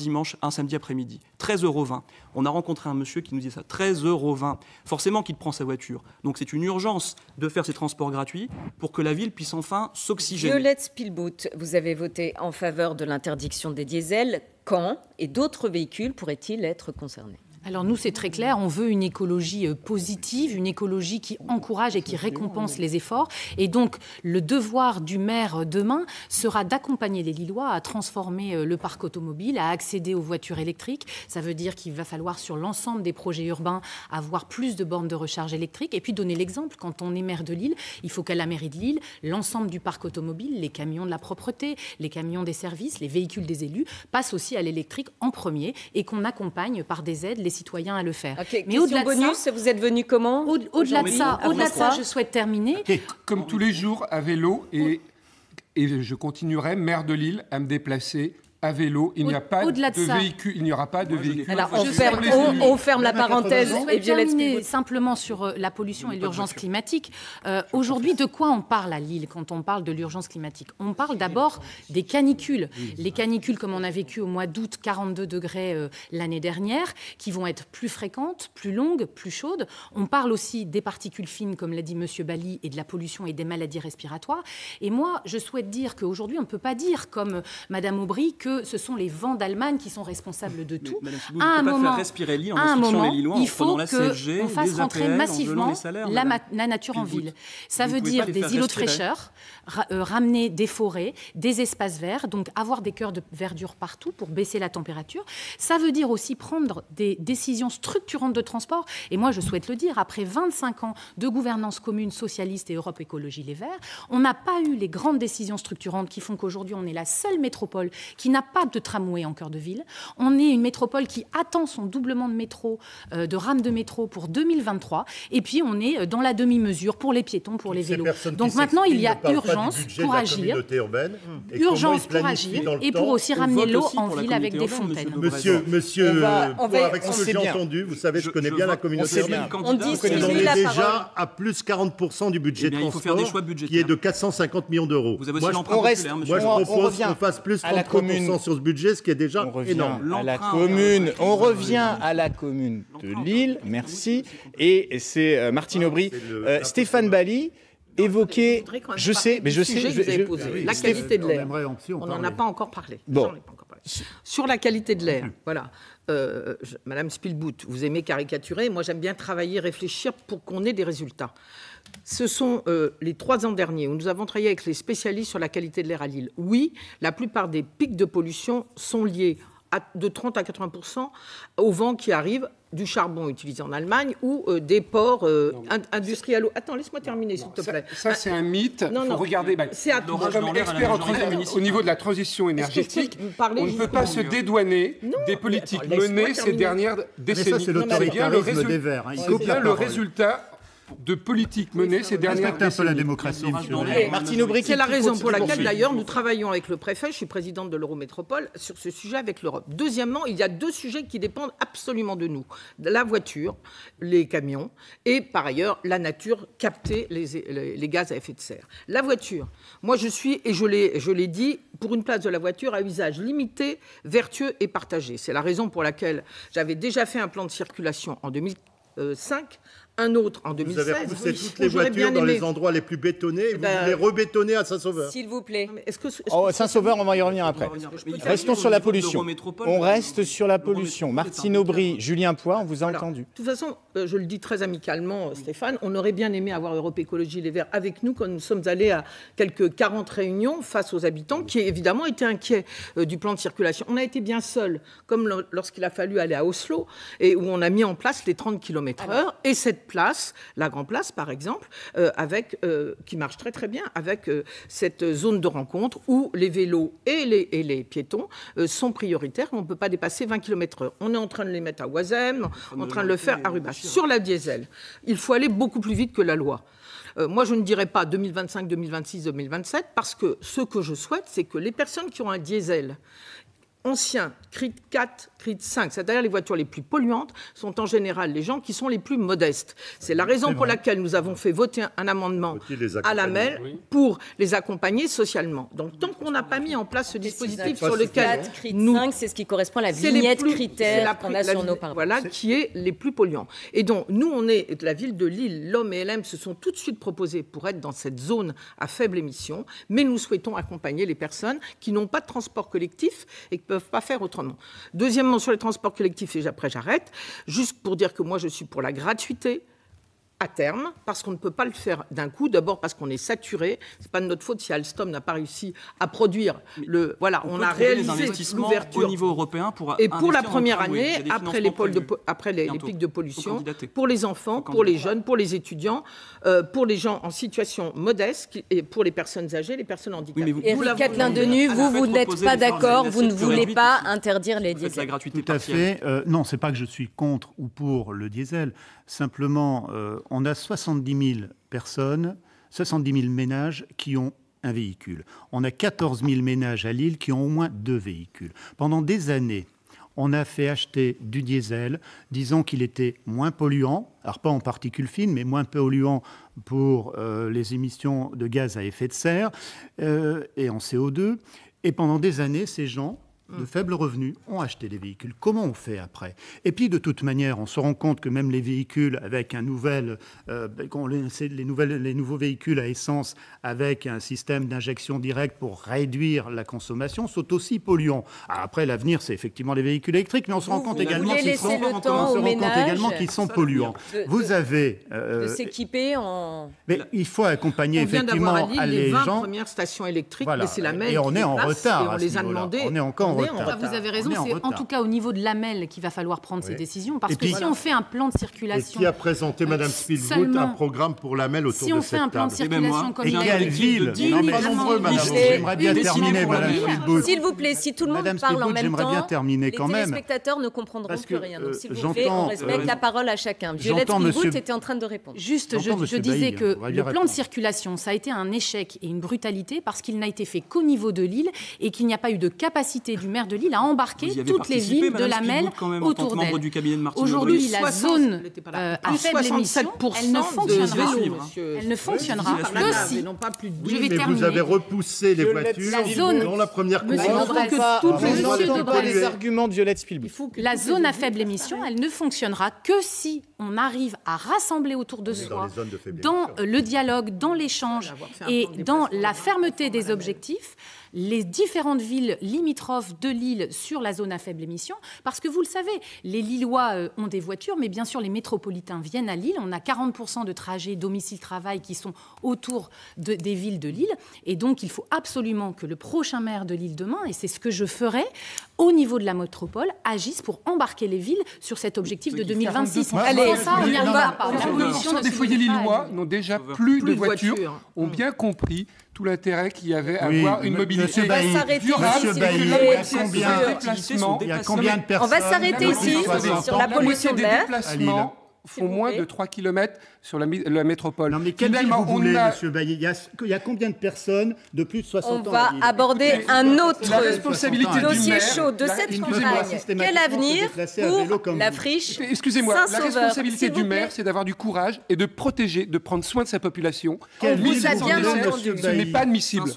samedi après-midi? 13,20 €. On a rencontré un monsieur qui nous disait ça, 13,20 €. Forcément qu'il prend sa voiture. Donc c'est une urgence de faire ces transports gratuits pour que la ville puisse enfin s'oxygéner. Violette Spielbout, vous avez voté en faveur de l'interdiction des diesels. Quand et d'autres véhicules pourraient-ils être concernés? Alors nous, c'est très clair, on veut une écologie positive, une écologie qui encourage et qui récompense les efforts. Et donc, le devoir du maire demain sera d'accompagner les Lillois à transformer le parc automobile, à accéder aux voitures électriques. Ça veut dire qu'il va falloir, sur l'ensemble des projets urbains, avoir plus de bornes de recharge électrique. Et puis donner l'exemple, quand on est maire de Lille, il faut qu'à la mairie de Lille, l'ensemble du parc automobile, les camions de la propreté, les camions des services, les véhicules des élus, passent aussi à l'électrique en premier et qu'on accompagne par des aides les citoyens à le faire. Okay, mais au-delà de ça, vous êtes venu comment? Au-delà de ça, je souhaite terminer. Comme tous les jours à vélo et je continuerai, maire de Lille, à me déplacer à vélo. Il n'y a pas de véhicule. Il n'y aura pas de véhicule. Alors on ferme la parenthèse. Et terminer simplement sur la pollution et l'urgence climatique. Aujourd'hui, de quoi on parle à Lille quand on parle de l'urgence climatique? On parle d'abord des canicules. Les canicules, comme on a vécu au mois d'août, 42 degrés l'année dernière, qui vont être plus fréquentes, plus longues, plus chaudes. On parle aussi des particules fines, comme l'a dit Monsieur Bally, et de la pollution et des maladies respiratoires. Et moi, je souhaite dire qu'aujourd'hui, on ne peut pas dire, comme Madame Aubry, que ce sont les vents d'Allemagne qui sont responsables de tout. À un moment, il faut qu'on fasse rentrer massivement la nature en ville. Ça veut dire des îlots de fraîcheur, ramener des forêts, des espaces verts, donc avoir des cœurs de verdure partout pour baisser la température. Ça veut dire aussi prendre des décisions structurantes de transport. Et moi, je souhaite le dire, après 25 ans de gouvernance commune socialiste et Europe Écologie Les Verts, on n'a pas eu les grandes décisions structurantes qui font qu'aujourd'hui, on est la seule métropole qui n'a n'a pas de tramway en cœur de ville. On est une métropole qui attend son doublement de métro, de rames de métro pour 2023. Et puis, on est dans la demi-mesure pour les piétons, pour les vélos. Donc maintenant, il y a urgence pour agir. Urgence pour agir et pour aussi ramener l'eau en ville avec des fontaines. Monsieur, avec ce que j'ai entendu, vous savez, je connais bien la communauté urbaine. On dit on est déjà à plus 40% du budget transport, qui est de 450 millions d'euros. Vous avez aussi l'emprunt populaire, monsieur. Moi, je propose qu'on fasse plus 33% sur ce budget, ce qui est déjà énorme. On revient à la commune de Lille, merci. Et c'est Martine Aubry. Stéphane Bally évoquait, je sais, la qualité de l'air. On n'en a pas encore parlé. Bon. Sur la qualité de l'air, voilà. Madame Spielbout, vous aimez caricaturer. Moi, j'aime bien travailler, réfléchir pour qu'on ait des résultats. Ce sont les 3 ans derniers où nous avons travaillé avec les spécialistes sur la qualité de l'air à Lille. Oui, la plupart des pics de pollution sont liés de 30 à 80% au vent qui arrive du charbon utilisé en Allemagne ou des ports industriels. Attends, laisse-moi terminer, s'il te plaît. Ça, c'est un mythe. Non, regarder. C'est à toi. Comme expert au niveau de la transition énergétique, on ne peut pas se dédouaner des politiques menées ces dernières décennies. Mais ça, c'est l'autoritarisme des Verts. Il faut bien le résultat de politiques menées ces dernières décennies. Un peu la démocratie, monsieur. Martine Aubry, c'est la raison pour laquelle, d'ailleurs, nous travaillons avec le préfet, je suis présidente de l'Eurométropole, sur ce sujet avec l'Europe. Deuxièmement, il y a 2 sujets qui dépendent absolument de nous. La voiture, les camions, et par ailleurs, la nature, capter les gaz à effet de serre. La voiture, moi je suis, et je l'ai dit, pour une place de la voiture à usage limité, vertueux et partagé. C'est la raison pour laquelle j'avais déjà fait un plan de circulation en 2005, un autre en 2016. Vous avez repoussé toutes les voitures dans les endroits les plus bétonnés et vous voulez rebétonner à Saint-Sauveur. S'il vous plaît. Saint-Sauveur, on va y revenir après. Restons sur la pollution. On reste sur la pollution. Martine Aubry, Julien Poix, on vous a entendu. De toute façon, je le dis très amicalement, Stéphane, on aurait bien aimé avoir Europe Écologie Les Verts avec nous quand nous sommes allés à quelques 40 réunions face aux habitants qui, évidemment, étaient inquiets du plan de circulation. On a été bien seuls, comme lorsqu'il a fallu aller à Oslo, et où on a mis en place les 30 km/h, et cette place, la Grand Place par exemple, qui marche très très bien, avec cette zone de rencontre où les vélos et les piétons sont prioritaires. On ne peut pas dépasser 20 km/h. On est en train de les mettre à Oisem, en train de le faire à Rubache. Sur la diesel, il faut aller beaucoup plus vite que la loi. Moi, je ne dirais pas 2025, 2026, 2027, parce que ce que je souhaite, c'est que les personnes qui ont un diesel anciens, CRIT 4, CRIT 5, c'est-à-dire les voitures les plus polluantes, sont en général les gens qui sont les plus modestes. C'est la raison pour laquelle nous avons fait voter un amendement à la MEL pour les accompagner socialement. Donc, tant qu'on n'a pas mis en place ce dispositif sur lequel nous... 5, c'est ce qui correspond à la vignette critère qu'on a sur nos parcs. Voilà, qui est les plus polluants. Et donc, nous, on est la ville de Lille, l'Homme et LM se sont tout de suite proposés pour être dans cette zone à faible émission, mais nous souhaitons accompagner les personnes qui n'ont pas de transport collectif et qui ne peuvent pas faire autrement. Deuxièmement, sur les transports collectifs, et après j'arrête, juste pour dire que moi je suis pour la gratuité à terme, parce qu'on ne peut pas le faire d'un coup. D'abord parce qu'on est saturé. C'est pas de notre faute si Alstom n'a pas réussi à produire le. Voilà, on a réalisé l'ouverture au niveau européen pour. Et pour la première année, après les pics de pollution, pour les enfants, pour les jeunes, pour les étudiants, pour les gens en situation modeste et pour les personnes âgées, les personnes handicapées. Éric Catelin-Denues, vous n'êtes pas d'accord, vous ne voulez pas interdire les diesels. Tout à fait. Non, c'est pas que je suis contre ou pour le diesel. Simplement, on a 70 000 personnes, 70 000 ménages qui ont un véhicule. On a 14 000 ménages à Lille qui ont au moins 2 véhicules. Pendant des années, on a fait acheter du diesel, disant qu'il était moins polluant, alors pas en particules fines, mais moins polluant pour les émissions de gaz à effet de serre et en CO2. Et pendant des années, ces gens de faibles revenus ont acheté des véhicules. Comment on fait après? Et puis, de toute manière, on se rend compte que même les véhicules avec un les nouveaux véhicules à essence avec un système d'injection directe pour réduire la consommation sont aussi polluants. Alors après, l'avenir, c'est effectivement les véhicules électriques, mais on se rend compte également qu'ils sont polluants. Vous avez... de s'équiper en... Mais il faut accompagner effectivement les 20 gens... premières stations électriques, voilà. mais c'est la même. Et on est en retard. Et on les a demandé. On est encore en Vous avez raison, c'est en tout cas au niveau de l'AMEL qu'il va falloir prendre ces décisions. Parce que si on fait un plan de circulation... Et qui a présenté, Mme Spielwood, un programme pour l'AMEL autour de cette table? Si on fait un plan de circulation comme il a été dit... Non, mais pas nombreux, Madame. J'aimerais bien terminer, Mme Spielwood. S'il vous plaît, si tout le monde parle en même temps, les téléspectateurs ne comprendront plus rien. Donc, s'il vous plaît, on respecte la parole à chacun. Violette Spielwood était en train de répondre. Juste, je disais que le plan de circulation, ça a été un échec et une brutalité parce qu'il n'a été fait qu'au niveau de Lille et qu'il n'y a pas eu de capacité du maire de Lille à embarquer toutes les villes de l'AMEL autour d'elle. Aujourd'hui, la zone à faible émission, elle ne fonctionnera que si... Je vais terminer. Vous avez repoussé les voitures dans la première course. On n'entend pas les arguments de Violette Spielwood. La zone à faible émission, elle ne fonctionnera que si on arrive à rassembler autour de soi, dans le dialogue, dans l'échange et dans la fermeté des objectifs, les différentes villes limitrophes de Lille sur la zone à faible émission, parce que vous le savez, les Lillois ont des voitures, mais bien sûr les métropolitains viennent à Lille. On a 40% de trajets domicile-travail qui sont autour des villes de Lille, et donc il faut absolument que le prochain maire de Lille demain, et c'est ce que je ferai, au niveau de la métropole, agisse pour embarquer les villes sur cet objectif de 2026. Allez, ça, on n'y arrivera pas. Des foyers lillois n'ont déjà plus de voitures, ont bien compris tout l'intérêt qu'il y avait à avoir une mobilité durable. Il y a combien de personnes? On va s'arrêter ici sur la pollution de l'air. Font moins de 3 km sur la métropole. Non, mais quel ville vous voulez, monsieur Bailly? Il y a combien de personnes de plus de 60 ans? On va aborder un autre dossier chaud de cette campagne. Quel avenir pour la friche? Excusez-moi, la responsabilité du maire, c'est d'avoir du courage et de protéger, de prendre soin de sa population. On vous a bien entendu. Ce n'est pas admissible.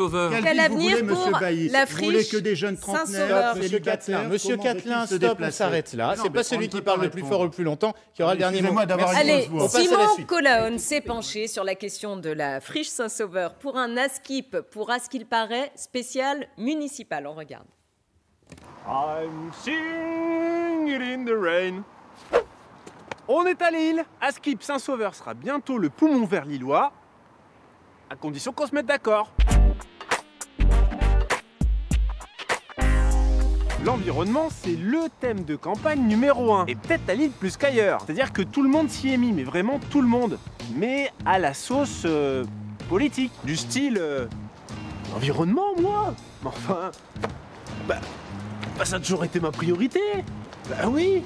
Quel avenir pour la friche? Vous voulez que des jeunes trentenaires, célibataires? Monsieur Catelin, stop, on s'arrête là. C'est pas celui qui parle le plus fort le plus longtemps qui aura le dernier mot. Allez, Simon Colaon s'est penché sur la question de la friche Saint-Sauveur pour un ASKIP, pour à ce qu'il paraît, spécial municipal. On regarde. I'm singing in the rain. On est à Lille. ASKIP Saint-Sauveur sera bientôt le poumon vert lillois, à condition qu'on se mette d'accord. L'environnement, c'est le thème de campagne numéro 1. Et peut-être à Lille plus qu'ailleurs. C'est-à-dire que tout le monde s'y est mis, mais vraiment tout le monde. Mais à la sauce politique. Du style... environnement, moi. Mais enfin... ça a toujours été ma priorité. Bah oui.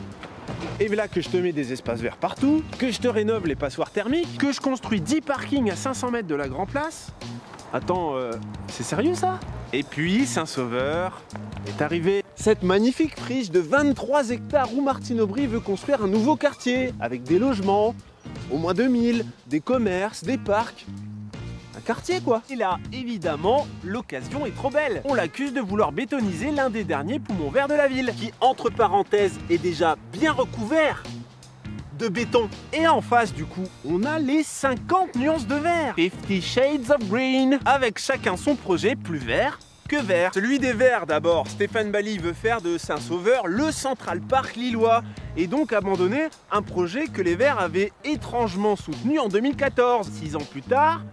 Et là que je te mets des espaces verts partout, que je te rénove les passoires thermiques, que je construis 10 parkings à 500 mètres de la Grand Place. Attends, c'est sérieux ça? Et puis Saint-Sauveur est arrivé. Cette magnifique friche de 23 hectares où Martine Aubry veut construire un nouveau quartier avec des logements, au moins 2000, des commerces, des parcs. Un quartier quoi. Et là, évidemment, l'occasion est trop belle. On l'accuse de vouloir bétoniser l'un des derniers poumons verts de la ville, qui, entre parenthèses, est déjà bien recouvert de béton. Et en face, du coup, on a les 50 nuances de vert. 50 Shades of Green, avec chacun son projet plus vert que vert. Celui des Verts d'abord. Stéphane Bally veut faire de Saint-Sauveur le Central Park lillois et donc abandonner un projet que les Verts avaient étrangement soutenu en 2014. 6 ans plus tard,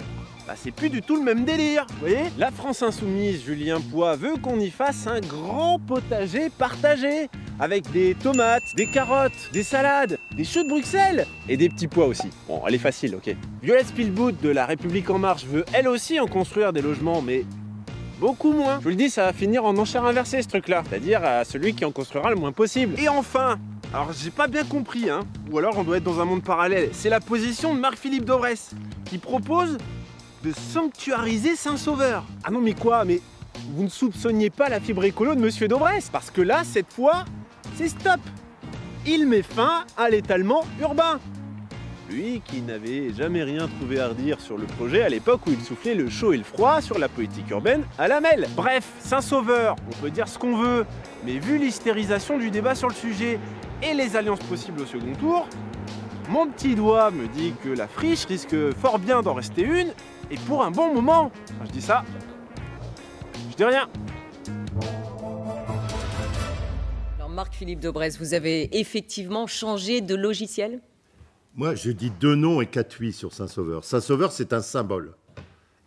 c'est plus du tout le même délire, vous voyez? La France Insoumise, Julien Poix, veut qu'on y fasse un grand potager partagé avec des tomates, des carottes, des salades, des choux de Bruxelles et des petits pois aussi. Bon, elle est facile, ok. Violette Spielwood de La République En Marche veut elle aussi en construire des logements, mais beaucoup moins. Je vous le dis, ça va finir en enchère inversée ce truc-là, c'est-à-dire à celui qui en construira le moins possible. Et enfin, alors j'ai pas bien compris, hein, ou alors on doit être dans un monde parallèle, c'est la position de Marc-Philippe Daubresse qui propose de sanctuariser Saint-Sauveur. Ah non mais quoi? Mais vous ne soupçonniez pas la fibre écolo de Monsieur Daubresse? Parce que là, cette fois, c'est stop. Il met fin à l'étalement urbain. Lui qui n'avait jamais rien trouvé à redire sur le projet à l'époque où il soufflait le chaud et le froid sur la politique urbaine à la mêle. Bref, Saint-Sauveur, on peut dire ce qu'on veut, mais vu l'hystérisation du débat sur le sujet et les alliances possibles au second tour, mon petit doigt me dit que la friche risque fort bien d'en rester une, et pour un bon moment. Quand je dis ça, je dis rien. Alors Marc-Philippe Daubresse, vous avez effectivement changé de logiciel? Moi, je dis 2 noms et 4 oui sur Saint-Sauveur. Saint-Sauveur, c'est un symbole.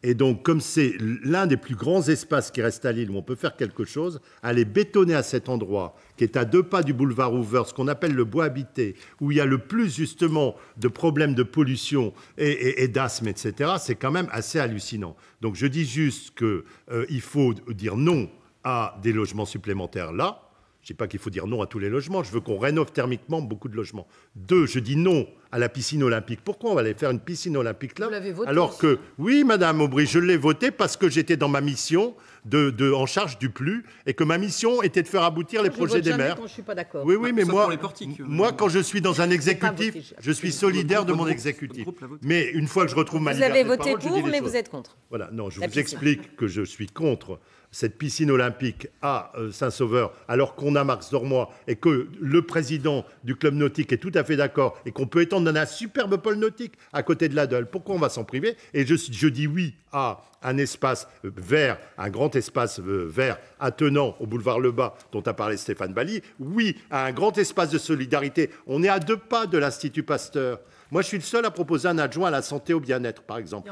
Et donc, comme c'est l'un des plus grands espaces qui reste à Lille où on peut faire quelque chose, aller bétonner à cet endroit, qui est à 2 pas du boulevard Hoover, ce qu'on appelle le bois habité, où il y a le plus justement de problèmes de pollution et d'asthme, etc., c'est quand même assez hallucinant. Donc je dis juste qu'il faut dire non à des logements supplémentaires là. Je ne dis pas qu'il faut dire non à tous les logements, je veux qu'on rénove thermiquement beaucoup de logements. 2, je dis non à la piscine olympique. Pourquoi on va aller faire une piscine olympique là? Vous l'avez voté alors aussi. que, oui, Madame Aubry, je l'ai voté parce que j'étais dans ma mission en charge du PLU et que ma mission était de faire aboutir les projets des maires. Quand je suis pas d'accord. Oui, oui, mais les moi, quand je suis dans un exécutif, je suis solidaire de mon exécutif. Mais une fois que je retrouve ma liberté de parole, Vous avez voté pour, mais vous êtes contre. Voilà, non, je vous explique que je suis contre cette piscine olympique à Saint-Sauveur, alors qu'on a Marx Dormois et que le président du club nautique est tout à fait d'accord et qu'on peut étendre un superbe pôle nautique à côté de l'Adel. Pourquoi on va s'en priver? Et je dis oui à un espace vert, un grand espace vert attenant au boulevard Lebas dont a parlé Stéphane Bally. Oui à un grand espace de solidarité. On est à 2 pas de l'Institut Pasteur. Moi, je suis le seul à proposer un adjoint à la santé au bien-être, par exemple.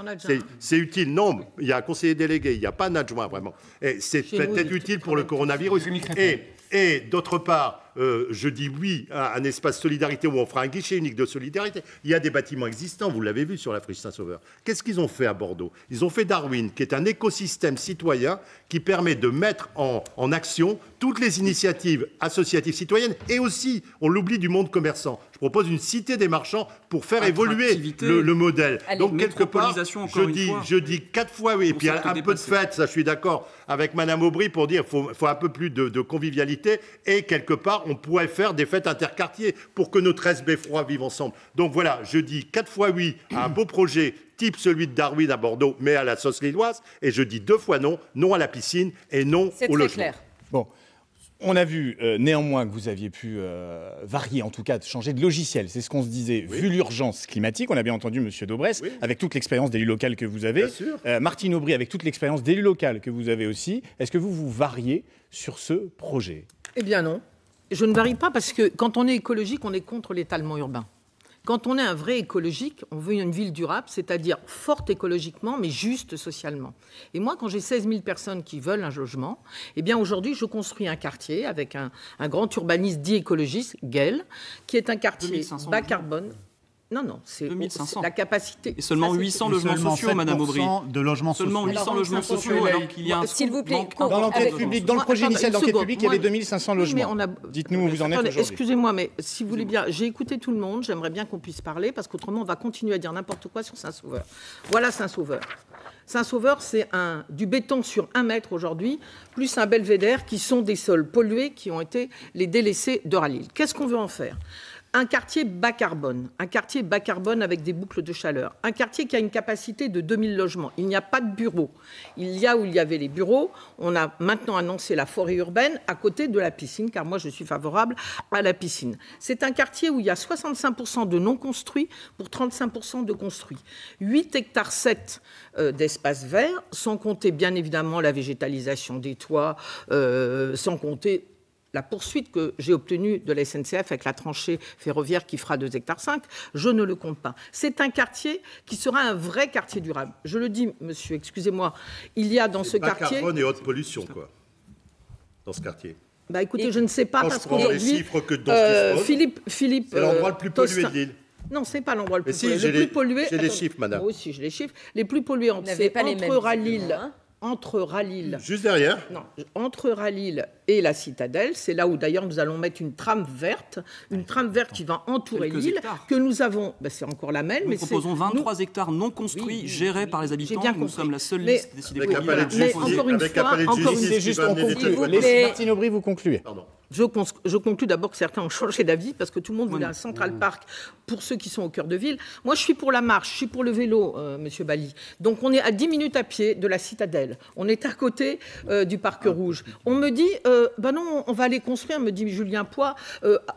C'est utile. Non, il y a un conseiller délégué, il n'y a pas un adjoint, vraiment. Et c'est peut-être utile pour le coronavirus. Et d'autre part, je dis oui à un espace solidarité où on fera un guichet unique de solidarité. Il y a des bâtiments existants, vous l'avez vu sur la friche Saint-Sauveur. Qu'est-ce qu'ils ont fait à Bordeaux? Ils ont fait Darwin, qui est un écosystème citoyen qui permet de mettre en action toutes les initiatives associatives citoyennes et aussi, on l'oublie, du monde commerçant. Je propose une cité des marchands pour faire évoluer le modèle. Allez, donc, quelque part, je dis 4 fois oui. Et puis, un peu de fête, ça, je suis d'accord avec Madame Aubry pour dire qu'il faut un peu plus de convivialité. Et quelque part, on pourrait faire des fêtes interquartiers pour que nos 13 beffrois vivent ensemble. Donc voilà, je dis 4 fois oui à un beau projet type celui de Darwin à Bordeaux, mais à la sauce lilloise. Et je dis 2 fois non, non à la piscine et non au logement. C'est très clair. Bon. On a vu néanmoins que vous aviez pu varier, en tout cas changer de logiciel. C'est ce qu'on se disait, vu l'urgence climatique. On a bien entendu M. Daubresse, avec toute l'expérience d'élu local que vous avez. Martine Aubry, avec toute l'expérience d'élu local que vous avez aussi. Est-ce que vous variez sur ce projet? Eh bien non. Je ne varie pas parce que quand on est écologique, on est contre l'étalement urbain. Quand on est un vrai écologique, on veut une ville durable, c'est-à-dire forte écologiquement, mais juste socialement. Et moi, quand j'ai 16 000 personnes qui veulent un logement, eh bien aujourd'hui, je construis un quartier avec un grand urbaniste dit écologiste, Guel, qui est un quartier bas carbone. Non, c'est la capacité. Et seulement 800 logements sociaux, Madame Aubry. De logements sociaux. Seulement 800 logements sociaux, alors qu'il y a un S'il vous plaît, dans l'enquête publique, dans le projet initial d'enquête publique, il y avait 2500 logements. Dites-nous où vous en êtes aujourd'hui. Excusez-moi, mais si vous voulez bien, j'ai écouté tout le monde, j'aimerais bien qu'on puisse parler, parce qu'autrement, on va continuer à dire n'importe quoi sur Saint-Sauveur. Voilà Saint-Sauveur. Saint-Sauveur, c'est du béton sur 1 mètre aujourd'hui, plus un belvédère qui sont des sols pollués qui ont été les délaissés d'Euralille. Qu'est-ce qu'on veut en faire ? Un quartier bas carbone avec des boucles de chaleur, un quartier qui a une capacité de 2000 logements. Il n'y a pas de bureaux. Il y a où il y avait les bureaux, on a maintenant annoncé la forêt urbaine à côté de la piscine, car moi je suis favorable à la piscine. C'est un quartier où il y a 65% de non construits pour 35% de construits. 8 hectares 7 d'espace vert, sans compter bien évidemment la végétalisation des toits, sans compter la poursuite que j'ai obtenue de la SNCF avec la tranchée ferroviaire qui fera 2,5 hectares, je ne le compte pas. C'est un quartier qui sera un vrai quartier durable. Je le dis, monsieur, excusez-moi, il y a dans ce quartier... carbone et haute pollution, quoi, dans ce quartier. Bah écoutez, je ne sais pas, parce qu'aujourd'hui... les chiffres que dont je Philippe c'est l'endroit le plus pollué de l'île. Non, ce n'est pas l'endroit le plus pollué. Le plus pollué... J'ai les chiffres, madame. Moi aussi, j'ai les chiffres. Les plus pollués, entre Ralil... Juste derrière. Non, entre Ralil et la Citadelle, c'est là où d'ailleurs nous allons mettre une trame verte qui va entourer l'île, que nous avons, c'est encore la même. Nous proposons 23 hectares non construits, gérés par les habitants. Nous sommes la seule liste décidée par mais encore une fois, c'est juste on conclut. Martine Aubry, vous concluez. Pardon. Je conclus d'abord que certains ont changé d'avis parce que tout le monde voulait un Central Park pour ceux qui sont au cœur de ville. Moi, je suis pour la marche, je suis pour le vélo, Monsieur Bally. Donc, on est à 10 minutes à pied de la Citadelle. On est à côté du Parc Rouge. On me dit, non, on va aller construire, me dit Julien Poix,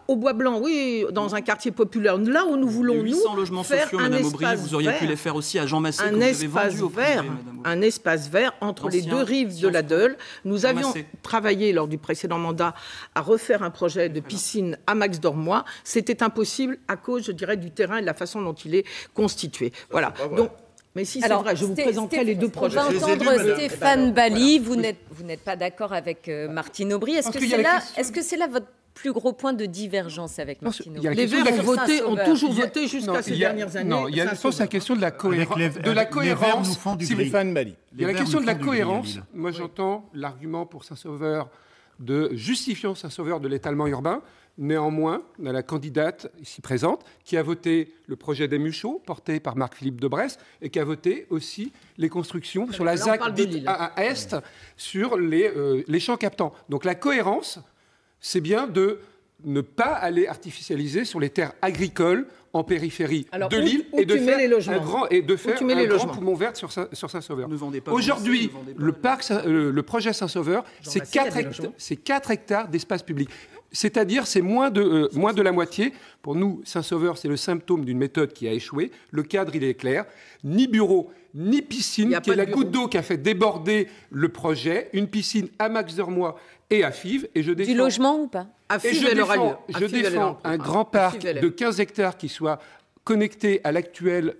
au Bois Blanc, oui, dans un quartier populaire. Là où nous voulons, 800 logements sociaux, Madame Aubry, vous auriez pu les faire aussi à Jean Massé, que vous avez vendu au privé, un espace vert entre les deux rives de la Deule. Nous avions travaillé lors du précédent mandat à refaire un projet de piscine à Max Dormois. C'était impossible à cause, je dirais, du terrain et de la façon dont il est constitué. Voilà. Donc, Mais si c'est vrai, je vous présenterai les deux projets. On va entendre Stéphane Bally. Vous n'êtes pas d'accord avec Martine Aubry. Est-ce que c'est là votre plus gros point de divergence avec Martine Aubry? Les Verts ont toujours voté jusqu'à ces dernières années. Non, il y a la question de la cohérence. Stéphane Bally. Il y a la question de la cohérence. Moi, j'entends l'argument pour Saint-Sauveur de justifiant Saint-Sauveur de l'étalement urbain. Néanmoins, on a la candidate ici présente qui a voté le projet des Muchots, porté par Marc-Philippe Daubresse, et qui a voté aussi les constructions sur la ZAC dite à Est, sur les champs captants. Donc la cohérence, c'est bien de ne pas aller artificialiser sur les terres agricoles en périphérie de l'île et de faire un grand poumon vert sur Saint-Sauveur. Aujourd'hui, le projet Saint-Sauveur, c'est 4 hectares d'espace public. C'est-à-dire, c'est moins de la moitié. Pour nous, Saint-Sauveur, c'est le symptôme d'une méthode qui a échoué. Le cadre, il est clair. Ni bureau, ni piscine, qui est la goutte d'eau qui a fait déborder le projet. Une piscine à Max-Dormois et à Fives. Et je défends, du logement ou pas? Je défends un grand parc de 15 hectares qui soit connecté à l'actuel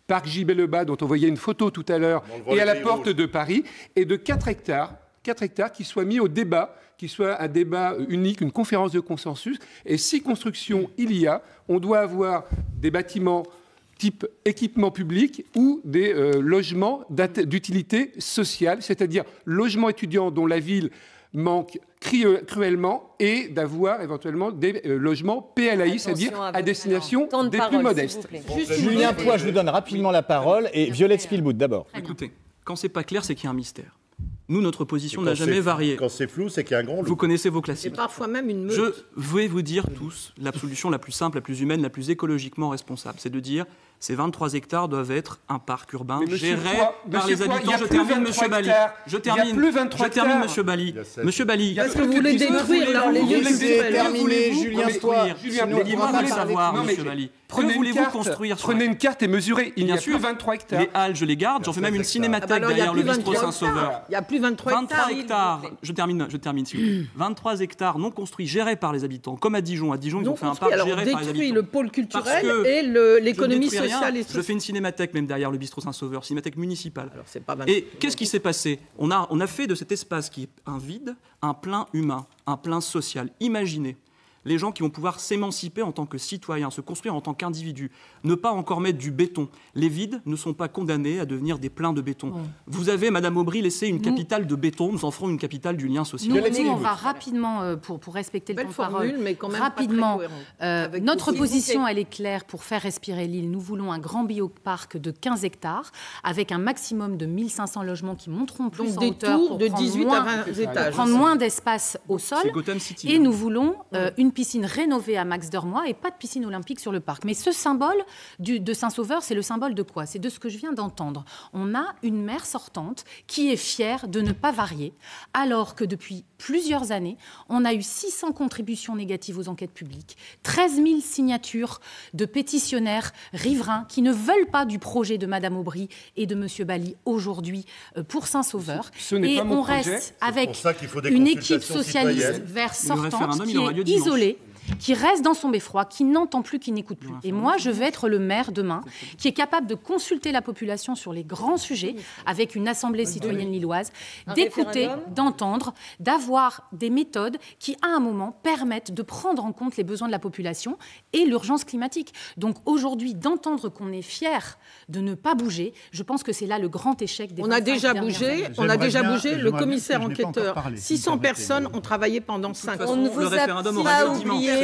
parc Gibet-le-Bas, dont on voyait une photo tout à l'heure, et à la porte de Paris, et de 4 hectares qui soient mis au débat, qui soit un débat unique, une conférence de consensus. Et si construction il y a, on doit avoir des bâtiments type équipement public ou des logements d'utilité sociale, c'est-à-dire logements étudiants dont la ville manque cruellement, et d'avoir éventuellement des logements PLAI, c'est-à-dire à destination des plus modestes. Julien Poix, je vous donne rapidement la parole, et Violette Spielbout d'abord. Écoutez, quand c'est pas clair, c'est qu'il y a un mystère. Nous, notre position n'a jamais varié. Quand c'est flou, c'est qu'il y a un grand loup. Vous connaissez vos classiques. C'est parfois même une meute. Je vais vous dire tous la solution la plus simple, la plus humaine, la plus écologiquement responsable. C'est de dire ces 23 hectares doivent être un parc urbain géré par les habitants. Je termine, Monsieur Bally. Je termine, Monsieur Bally. Monsieur Bally. Est-ce que vous voulez détruire les lieux culturels? Terminé, Julien Poix. Laissez-moi vous le savoir, Monsieur Bally. Prenez une carte et mesurez. Il n'y a plus 23 hectares. Les halles, je les garde. J'en fais même une cinémathèque derrière le bistrot Saint-Sauveur. Il n'y a plus 23 hectares. Je termine. 23 hectares non construits, gérés par les habitants. Comme à Dijon. À Dijon, ils ont fait un parc géré par les habitants. On détruit le pôle culturel et l'économie sociale et sociale. Je fais une cinémathèque même derrière le bistrot Saint-Sauveur, cinémathèque municipale. Et qu'est-ce qui s'est passé ? On a fait de cet espace qui est un vide, un plein humain, un plein social. Imaginez les gens qui vont pouvoir s'émanciper en tant que citoyens, se construire en tant qu'individus, ne pas encore mettre du béton. Les vides ne sont pas condamnés à devenir des pleins de béton. Vous avez, Madame Aubry, laissé une capitale de béton, nous en ferons une capitale du lien social. Nous, on va rapidement, pour respecter le temps de parole, mais quand même rapidement, notre position, elle est claire pour faire respirer l'île. Nous voulons un grand bioparc de 15 hectares, avec un maximum de 1500 logements qui monteront plus donc en des hauteur tours de 18 à 20 étages. Pour prendre moins d'espace au sol. Et nous voulons une piscine rénovée à Max-Dormois et pas de piscine olympique sur le parc. Mais ce symbole de Saint-Sauveur, c'est le symbole de quoi? C'est de ce que je viens d'entendre. On a une maire sortante qui est fière de ne pas varier, alors que depuis plusieurs années, on a eu 600 contributions négatives aux enquêtes publiques, 13 000 signatures de pétitionnaires riverains qui ne veulent pas du projet de Madame Aubry et de Monsieur Bally aujourd'hui pour Saint-Sauveur. Et on reste avec une équipe socialiste vert sortante qui est isolée, qui reste dans son beffroi, qui n'entend plus, qui n'écoute plus. Et moi, je vais être le maire demain, qui est capable de consulter la population sur les grands sujets, avec une assemblée citoyenne lilloise, d'écouter, d'entendre, d'avoir des méthodes qui, à un moment, permettent de prendre en compte les besoins de la population et l'urgence climatique. Donc aujourd'hui, d'entendre qu'on est fier de ne pas bouger, je pense que c'est là le grand échec des 25 dernières années. Le commissaire enquêteur, 600 personnes ont travaillé pendant 5 ans. On ne vous a pas oublié.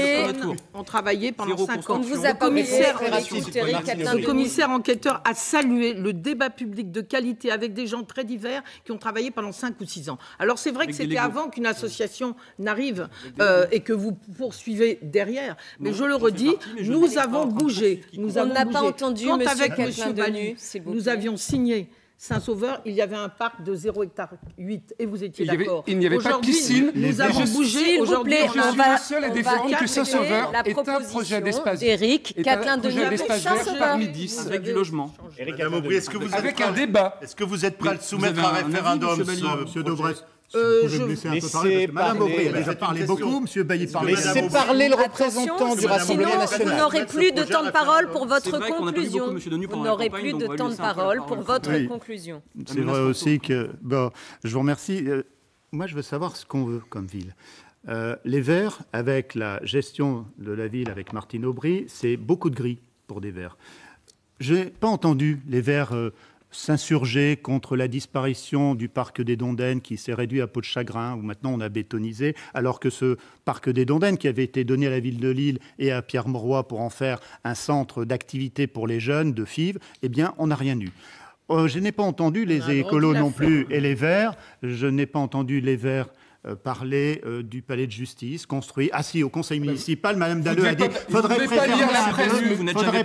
On travaillait pendant 5 ans. On ne vous a pas Le commissaire enquêteur a salué le débat public de qualité avec des gens très divers qui ont travaillé pendant 5 ou 6 ans. Alors c'est vrai que c'était avant qu'une association n'arrive et que vous poursuivez derrière. Mais je le redis, nous avons bougé. On n'a pas entendu quand Monsieur avec M. Bally, nous avions signé Saint-Sauveur, il y avait un parc de 0,8 hectare et vous étiez d'accord. Il n'y avait pas de piscine. Nous avons bougé. Aujourd'hui, je suis le seul à défendre que Saint-Sauveur est un projet d'espace vert. Eric, d'espace vert parmi 10. Avec du logement. Madame Aubry, est-ce que vous avec un débat. Est-ce que vous êtes prêt à le soumettre à référendum, Monsieur Daubresse? Je vais laisser un peu parler, parce que Madame Aubry a déjà parlé beaucoup, Monsieur Bailly parlait. Laissez parler le représentant du Rassemblement national. Vous n'aurez plus de temps de parole pour votre conclusion. Vous n'aurez plus de temps de parole pour votre conclusion. C'est vrai aussi que... Bon, je vous remercie. Moi, je veux savoir ce qu'on veut comme ville. Les Verts, avec la gestion de la ville avec Martine Aubry, c'est beaucoup de gris pour des Verts. Je n'ai pas entendu les Verts s'insurger contre la disparition du parc des Dondaines qui s'est réduit à peau de chagrin, où maintenant on a bétonisé, alors que ce parc des Dondaines qui avait été donné à la ville de Lille et à Pierre Mauroy pour en faire un centre d'activité pour les jeunes de Fives, eh bien on n'a rien eu. Je n'ai pas entendu les écolos non plus et les Verts. Je n'ai pas entendu les Verts parler du palais de justice construit. Ah si, au conseil municipal, Madame Dalleux a dit qu'il faudrait préserver un peu. Vous ne devez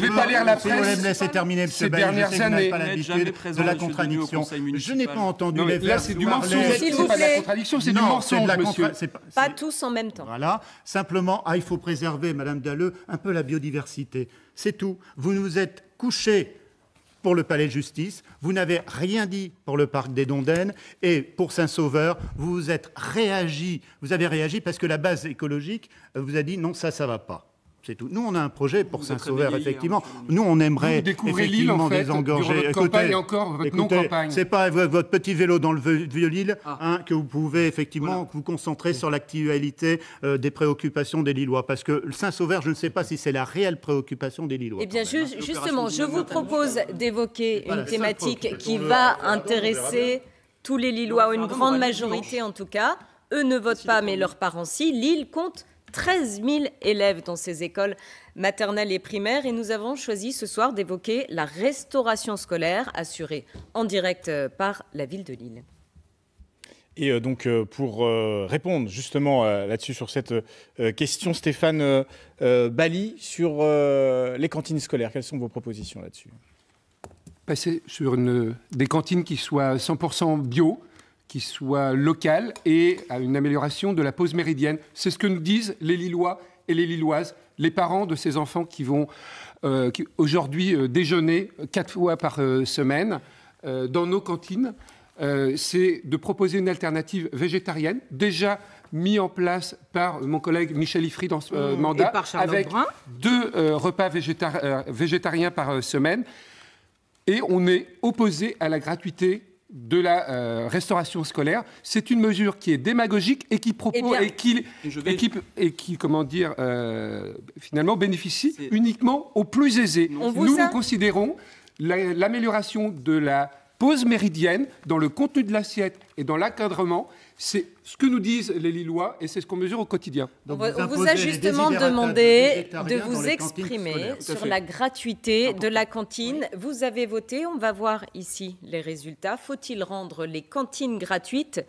pas lire la presse. Si vous voulez me laisser terminer, M. Bailly, je sais que vous n'avez pas l'habitude de la contradiction. Je n'ai pas entendu les Verts. Là, c'est du mensonge. C'est pas de la contradiction, c'est du mensonge, monsieur. Pas tous en même temps. Voilà. Simplement, il faut préserver, Madame Dalleux, un peu la biodiversité. C'est tout. Vous nous êtes couchés pour le palais de justice, vous n'avez rien dit pour le parc des Dondaines et pour Saint-Sauveur, vous avez réagi parce que la base écologique vous a dit non, ça va pas. C'est tout. Nous, on a un projet pour Saint-Sauveur, effectivement. Nous, on aimerait effectivement désengorger. Écoutez, encore votre non-campagne. C'est pas votre petit vélo dans le vieux Lille que vous pouvez effectivement vous concentrer sur l'actualité des préoccupations des Lillois. Parce que Saint-Sauveur, je ne sais pas si c'est la réelle préoccupation des Lillois. Eh bien, justement, je vous propose d'évoquer une thématique qui va intéresser tous les Lillois, ou une grande majorité en tout cas. Eux ne votent pas, mais leurs parents si. Lille compte 13 000 élèves dans ces écoles maternelles et primaires et nous avons choisi ce soir d'évoquer la restauration scolaire assurée en direct par la ville de Lille. Et donc pour répondre justement là-dessus sur cette question, Stéphane Bailly, sur les cantines scolaires, quelles sont vos propositions là-dessus? Passer sur des cantines qui soient 100% bio, qui soit locale et à une amélioration de la pause méridienne. C'est ce que nous disent les Lillois et les Lilloises, les parents de ces enfants qui vont aujourd'hui déjeuner 4 fois par semaine dans nos cantines. C'est de proposer une alternative végétarienne, déjà mis en place par mon collègue Michel Ifry dans ce mandat, avec 2 repas végétariens par semaine. Et on est opposé à la gratuité de la restauration scolaire. C'est une mesure qui est démagogique et qui propose comment dire, finalement bénéficie uniquement aux plus aisés. Nous considérons l'amélioration de la pause méridienne dans le contenu de l'assiette et dans l'encadrement. C'est ce que nous disent les Lillois et c'est ce qu'on mesure au quotidien. Donc on vous a justement demandé de vous exprimer sur la gratuité de la cantine. Vous avez voté, on va voir ici les résultats. Faut-il rendre les cantines gratuites?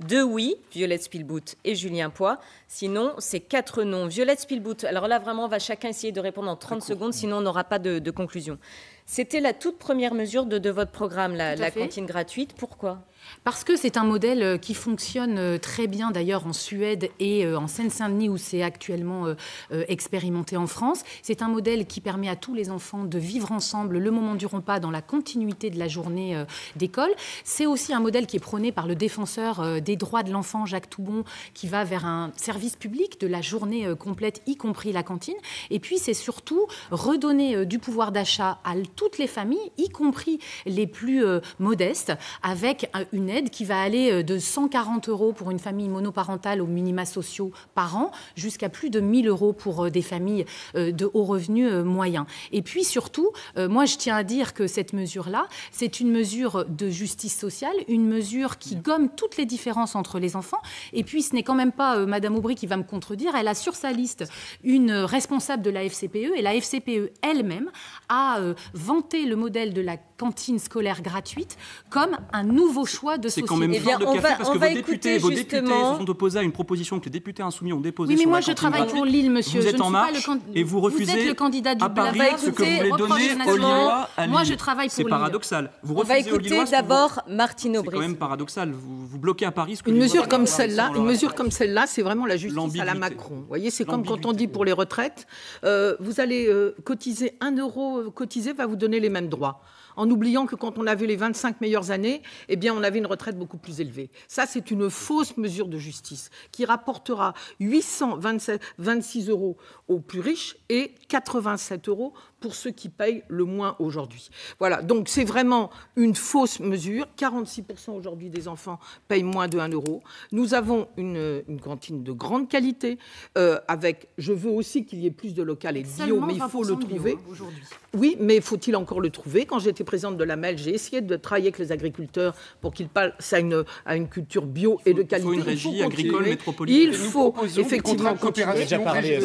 2 oui, Violette Spilbout et Julien Poix. Sinon, c'est 4 non. Violette Spilbout, alors là vraiment, on va chacun essayer de répondre en 30 secondes, sinon on n'aura pas de conclusion. C'était la toute première mesure de votre programme, la cantine gratuite. Pourquoi ? Parce que c'est un modèle qui fonctionne très bien d'ailleurs en Suède et en Seine-Saint-Denis où c'est actuellement expérimenté en France. C'est un modèle qui permet à tous les enfants de vivre ensemble le moment du repas dans la continuité de la journée d'école. C'est aussi un modèle qui est prôné par le défenseur des droits de l'enfant, Jacques Toubon, qui va vers un service public de la journée complète, y compris la cantine. Et puis c'est surtout redonner du pouvoir d'achat à toutes les familles, y compris les plus modestes, avec une aide qui va aller de 140 € pour une famille monoparentale aux minima sociaux par an jusqu'à plus de 1 000 € pour des familles de hauts revenus moyens. Et puis surtout, moi je tiens à dire que cette mesure-là, c'est une mesure de justice sociale, une mesure qui gomme toutes les différences entre les enfants. Et puis ce n'est quand même pas Madame Aubry qui va me contredire, elle a sur sa liste une responsable de la FCPE et la FCPE elle-même a vanté le modèle de la cantine scolaire gratuite comme un nouveau choix de société. C'est quand même fort de café parce que vos députés se sont opposés à une proposition que les députés insoumis ont déposée. Oui, mais moi je travaille pour Lille, monsieur. Vous êtes en marche et vous refusez vous êtes le candidat du à Paris ce que vous voulez donner aux Lillois à Lille. Moi je travaille pour Lille. C'est paradoxal. On va écouter d'abord Martine Aubry. C'est quand même paradoxal. Vous bloquez à Paris ce que une mesure comme celle-là, c'est vraiment la justice à la Macron. Vous voyez, c'est comme quand on dit pour les retraites, vous allez cotiser 1 € cotisé va vous donner les mêmes droits. en oubliant que quand on avait les 25 meilleures années, eh bien, on avait une retraite beaucoup plus élevée. Ça, c'est une fausse mesure de justice qui rapportera 826 € aux plus riches et 87 € pour ceux qui payent le moins aujourd'hui. Voilà, donc c'est vraiment une fausse mesure. 46% aujourd'hui des enfants payent moins de 1 €. Nous avons une cantine de grande qualité, avec, je veux aussi qu'il y ait plus de local et bio, mais il faut le trouver. Aujourd'hui. Oui, mais faut-il encore le trouver? Quand j'étais présidente de la MEL, j'ai essayé de travailler avec les agriculteurs pour qu'ils passent à une culture bio et de qualité. Il faut une régie agricole métropolitaine. Il faut effectivement continuer.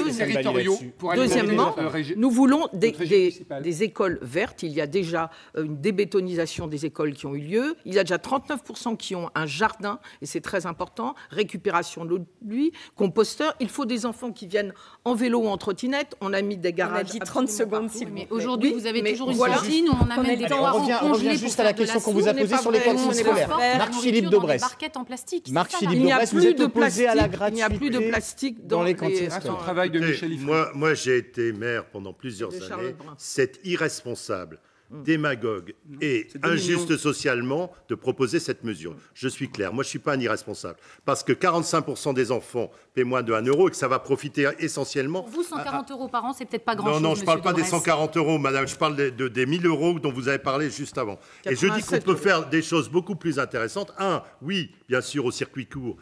Deuxièmement, nous voulons des écoles vertes. Il y a déjà une débétonisation des écoles qui ont eu lieu. Il y a déjà 39% qui ont un jardin, et c'est très important. Récupération de l'eau de pluie, composteur. Il faut des enfants qui viennent en vélo ou en trottinette. On a mis des garages. On a dit 30 secondes, s'il vous plaît. Mais aujourd'hui, vous avez toujours une cantine où on amène des poireaux congelés. On revient juste à la question qu'on vous a posée sur les cantines scolaires. Marc-Philippe Daubresse. Barquettes en plastique. Marc-Philippe Daubresse, vous êtes opposé à la gratuité. Il n'y a plus de plastique dans les cantines scolaires. Travail de Michel Ifré. Moi, j'ai été maire pendant plusieurs années. C'est irresponsable, démagogue et injuste socialement de proposer cette mesure. Je suis clair, moi je ne suis pas un irresponsable. Parce que 45% des enfants paient moins de 1 € et que ça va profiter essentiellement... Pour vous, 140 € par an, c'est peut-être pas grand-chose. Non, je ne parle pas des 140 € madame, je parle des 1 000 € dont vous avez parlé juste avant. Et je dis qu'on peut faire des choses beaucoup plus intéressantes. Oui, bien sûr, au circuit court,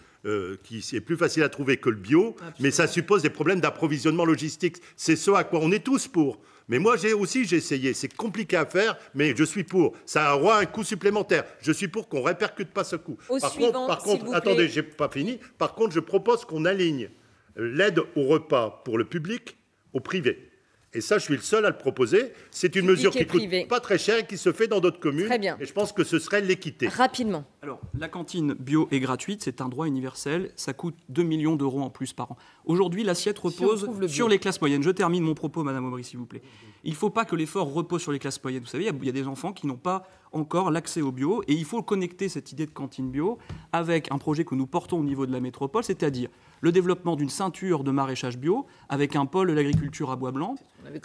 qui est plus facile à trouver que le bio, absolument. Mais ça suppose des problèmes d'approvisionnement logistique. C'est ce à quoi on est tous pour. Mais moi, j'ai essayé. C'est compliqué à faire, mais je suis pour. Ça aura un coût supplémentaire. Je suis pour qu'on ne répercute pas ce coût. Par contre, attendez, je n'ai pas fini. Par contre, je propose qu'on aligne l'aide au repas pour le public au privé. Et ça, je suis le seul à le proposer. C'est une mesure qui ne coûte pas très cher et qui se fait dans d'autres communes. Très bien. Et je pense que ce serait l'équité. Rapidement. Alors, la cantine bio est gratuite, c'est un droit universel. Ça coûte 2 millions d'euros en plus par an. Aujourd'hui, l'assiette repose sur les classes moyennes. Je termine mon propos, Madame Aubry, s'il vous plaît. Il ne faut pas que l'effort repose sur les classes moyennes. Vous savez, il y a des enfants qui n'ont pas encore l'accès au bio. Et il faut connecter cette idée de cantine bio avec un projet que nous portons au niveau de la métropole, c'est-à-dire le développement d'une ceinture de maraîchage bio avec un pôle de l'agriculture à Bois-Blanc.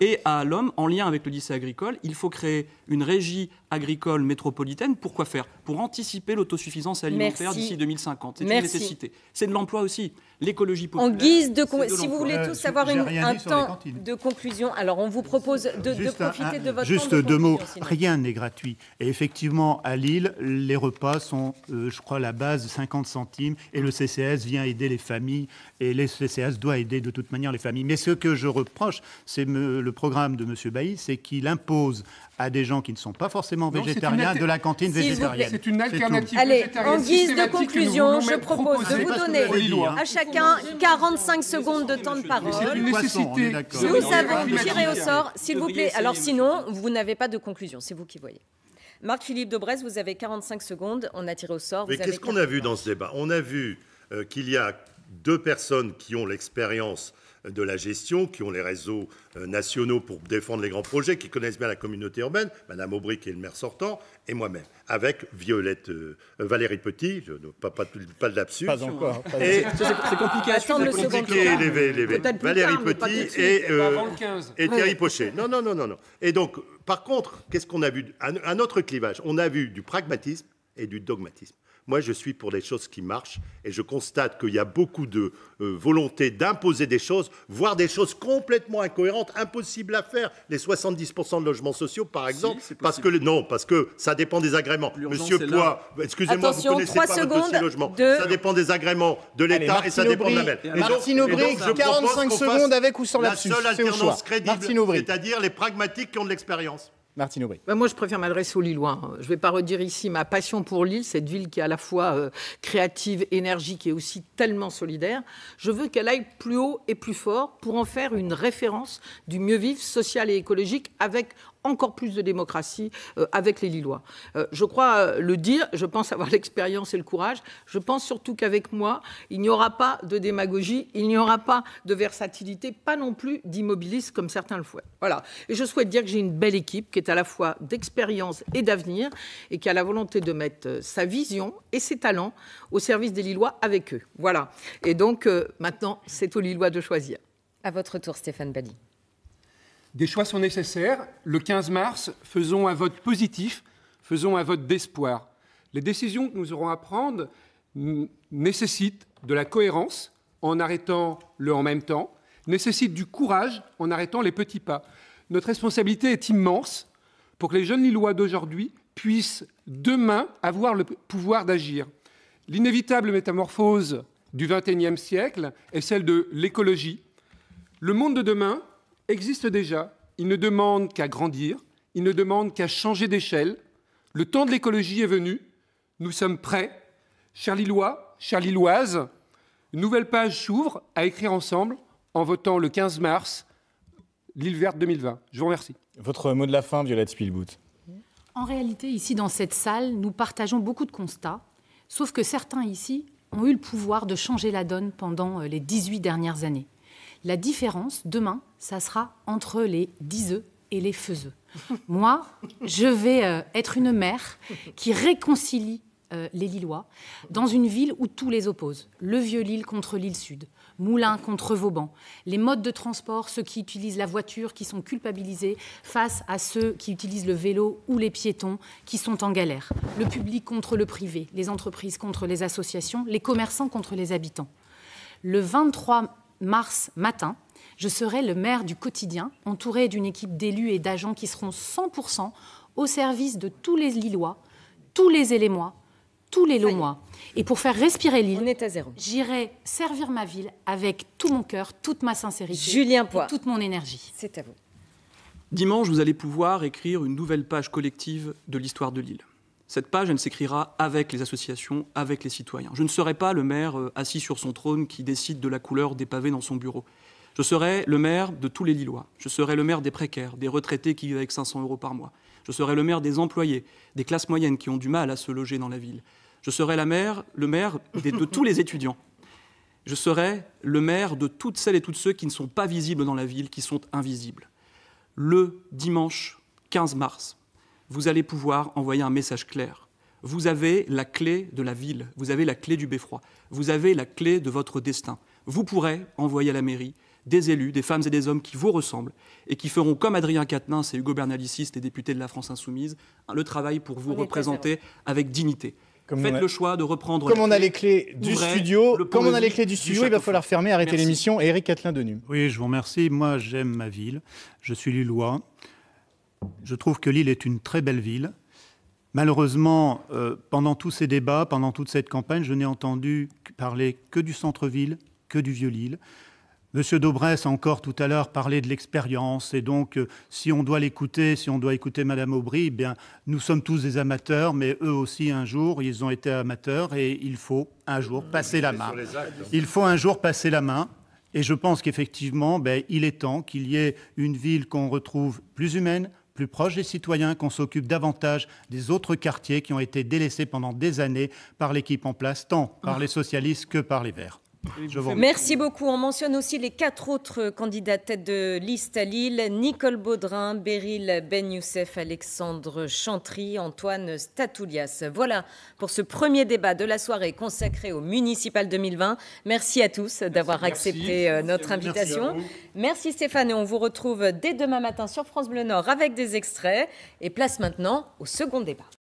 Et à l'homme, en lien avec le lycée agricole, il faut créer une régie agricole métropolitaine. Pourquoi faire? Pour anticiper l'autosuffisance alimentaire d'ici 2050. C'est une nécessité. C'est de l'emploi aussi. L'écologie populaire. En guise de si vous voulez tous avoir un temps de conclusion, alors on vous propose de profiter de votre juste temps de 2 mots. Sinon. Rien n'est gratuit. Et effectivement, à Lille, les repas sont, je crois, la base 50 centimes. Et le CCAS vient aider les familles. Et le CCAS doit aider de toute manière les familles. Mais ce que je reproche, c'est le programme de M. Bailly, c'est qu'il impose à des gens qui ne sont pas forcément végétariens de la cantine végétarienne. C'est une alternative végétarienne. Allez, en guise de conclusion, je propose de vous donner à chacun 45 secondes de temps de parole. C'est une nécessité. Nous avons tiré au sort, s'il vous plaît. Alors sinon, vous n'avez pas de conclusion, c'est vous qui voyez. Marc-Philippe Daubresse, vous avez 45 secondes, on a tiré au sort. Mais qu'est-ce qu'on a vu dans ce débat? On a vu qu'il y a 2 personnes qui ont l'expérience de la gestion, qui ont les réseaux nationaux pour défendre les grands projets, qui connaissent bien la communauté urbaine, Madame Aubry qui est le maire sortant, et moi-même, avec Valérie Petit, pas de lapsus. Pas encore. C'est compliqué à suivre. Valérie Petit et Thierry Pochet. Non. Et donc, par contre, qu'est-ce qu'on a vu? Un autre clivage. On a vu du pragmatisme et du dogmatisme. Moi, je suis pour des choses qui marchent et je constate qu'il y a beaucoup de volonté d'imposer des choses, voire des choses complètement incohérentes, impossibles à faire. Les 70% de logements sociaux, par exemple, parce que ça dépend des agréments. Monsieur Poix, excusez-moi, vous ne connaissez pas votre dossier logement. Ça dépend des agréments de l'État et ça dépend de la MEL. Martine Aubry, 45 secondes avec ou sans lapsus. La seule alternance crédible, c'est-à-dire les pragmatiques qui ont de l'expérience. Martine Aubry. Moi, je préfère m'adresser aux Lillois. Je ne vais pas redire ici ma passion pour Lille, cette ville qui est à la fois créative, énergique et aussi tellement solidaire. Je veux qu'elle aille plus haut et plus fort pour en faire une référence du mieux vivre social et écologique avec encore plus de démocratie avec les Lillois. Je crois le dire, je pense avoir l'expérience et le courage. Je pense surtout qu'avec moi, il n'y aura pas de démagogie, il n'y aura pas de versatilité, pas non plus d'immobilisme comme certains le font. Voilà. Et je souhaite dire que j'ai une belle équipe qui est à la fois d'expérience et d'avenir et qui a la volonté de mettre sa vision et ses talents au service des Lillois avec eux. Voilà. Et donc, maintenant, c'est aux Lillois de choisir. À votre tour, Stéphane Bailly. Des choix sont nécessaires. Le 15 mars, faisons un vote positif, faisons un vote d'espoir. Les décisions que nous aurons à prendre nécessitent de la cohérence en arrêtant le en même temps, nécessitent du courage en arrêtant les petits pas. Notre responsabilité est immense pour que les jeunes Lillois d'aujourd'hui puissent demain avoir le pouvoir d'agir. L'inévitable métamorphose du XXIe siècle est celle de l'écologie. Le monde de demain existe déjà. Il ne demande qu'à grandir, il ne demande qu'à changer d'échelle. Le temps de l'écologie est venu. Nous sommes prêts. Chers Lillois, chères Lilloises, une nouvelle page s'ouvre à écrire ensemble en votant le 15 mars Lille verte 2020. Je vous remercie. Votre mot de la fin, Violette Spilbout. En réalité, ici, dans cette salle, nous partageons beaucoup de constats, sauf que certains ici ont eu le pouvoir de changer la donne pendant les 18 dernières années. La différence, demain, ça sera entre les diseux et les faiseux. Moi, je vais être une maire qui réconcilie les Lillois dans une ville où tout les oppose. Le Vieux-Lille contre l'Île-Sud, Moulins contre Vauban. Les modes de transport, ceux qui utilisent la voiture, qui sont culpabilisés, face à ceux qui utilisent le vélo ou les piétons, qui sont en galère. Le public contre le privé, les entreprises contre les associations, les commerçants contre les habitants. Le 23 mars matin, je serai le maire du quotidien, entouré d'une équipe d'élus et d'agents qui seront 100% au service de tous les Lillois, tous les Élémois, tous les Lomois. Et pour faire respirer Lille, j'irai servir ma ville avec tout mon cœur, toute ma sincérité, Julien Poix, toute mon énergie. C'est à vous. Dimanche, vous allez pouvoir écrire une nouvelle page collective de l'histoire de Lille. Cette page, elle s'écrira avec les associations, avec les citoyens. Je ne serai pas le maire assis sur son trône qui décide de la couleur des pavés dans son bureau. Je serai le maire de tous les Lillois. Je serai le maire des précaires, des retraités qui vivent avec 500 € par mois. Je serai le maire des employés, des classes moyennes qui ont du mal à se loger dans la ville. Je serai le maire de tous les étudiants. Je serai le maire de toutes celles et tous ceux qui ne sont pas visibles dans la ville, qui sont invisibles. Le dimanche 15 mars, vous allez pouvoir envoyer un message clair. Vous avez la clé de la ville, vous avez la clé du Beffroi, vous avez la clé de votre destin. Vous pourrez envoyer à la mairie des élus, des femmes et des hommes qui vous ressemblent et qui feront, comme Adrien Quatennens et Hugo Bernalicis, les députés de la France Insoumise, le travail pour vous représenter avec dignité. Faites le choix de reprendre... Comme on a les clés du studio, il va falloir fermer, arrêter l'émission. Et Éric Catelin-Denume. Oui, je vous remercie. Moi, j'aime ma ville. Je suis lillois. Je trouve que Lille est une très belle ville. Malheureusement, pendant tous ces débats, pendant toute cette campagne, je n'ai entendu parler que du centre-ville, que du Vieux-Lille. Monsieur Daubresse a encore tout à l'heure parlé de l'expérience et donc si on doit l'écouter, si on doit écouter Madame Aubry, eh bien nous sommes tous des amateurs, mais eux aussi un jour ils ont été amateurs et il faut un jour passer la main. Il faut un jour passer la main et je pense qu'effectivement il est temps qu'il y ait une ville qu'on retrouve plus humaine, plus proche des citoyens, qu'on s'occupe davantage des autres quartiers qui ont été délaissés pendant des années par l'équipe en place, tant par les socialistes que par les Verts. Merci beaucoup. On mentionne aussi les 4 autres candidats tête de liste à Lille. Nicole Baudrin, Beryl Ben Youssef, Alexandre Chantry, Antoine Statoulias. Voilà pour ce premier débat de la soirée consacré au municipal 2020. Merci à tous d'avoir accepté notre invitation. Merci Stéphane et on vous retrouve dès demain matin sur France Bleu Nord avec des extraits. Et place maintenant au second débat.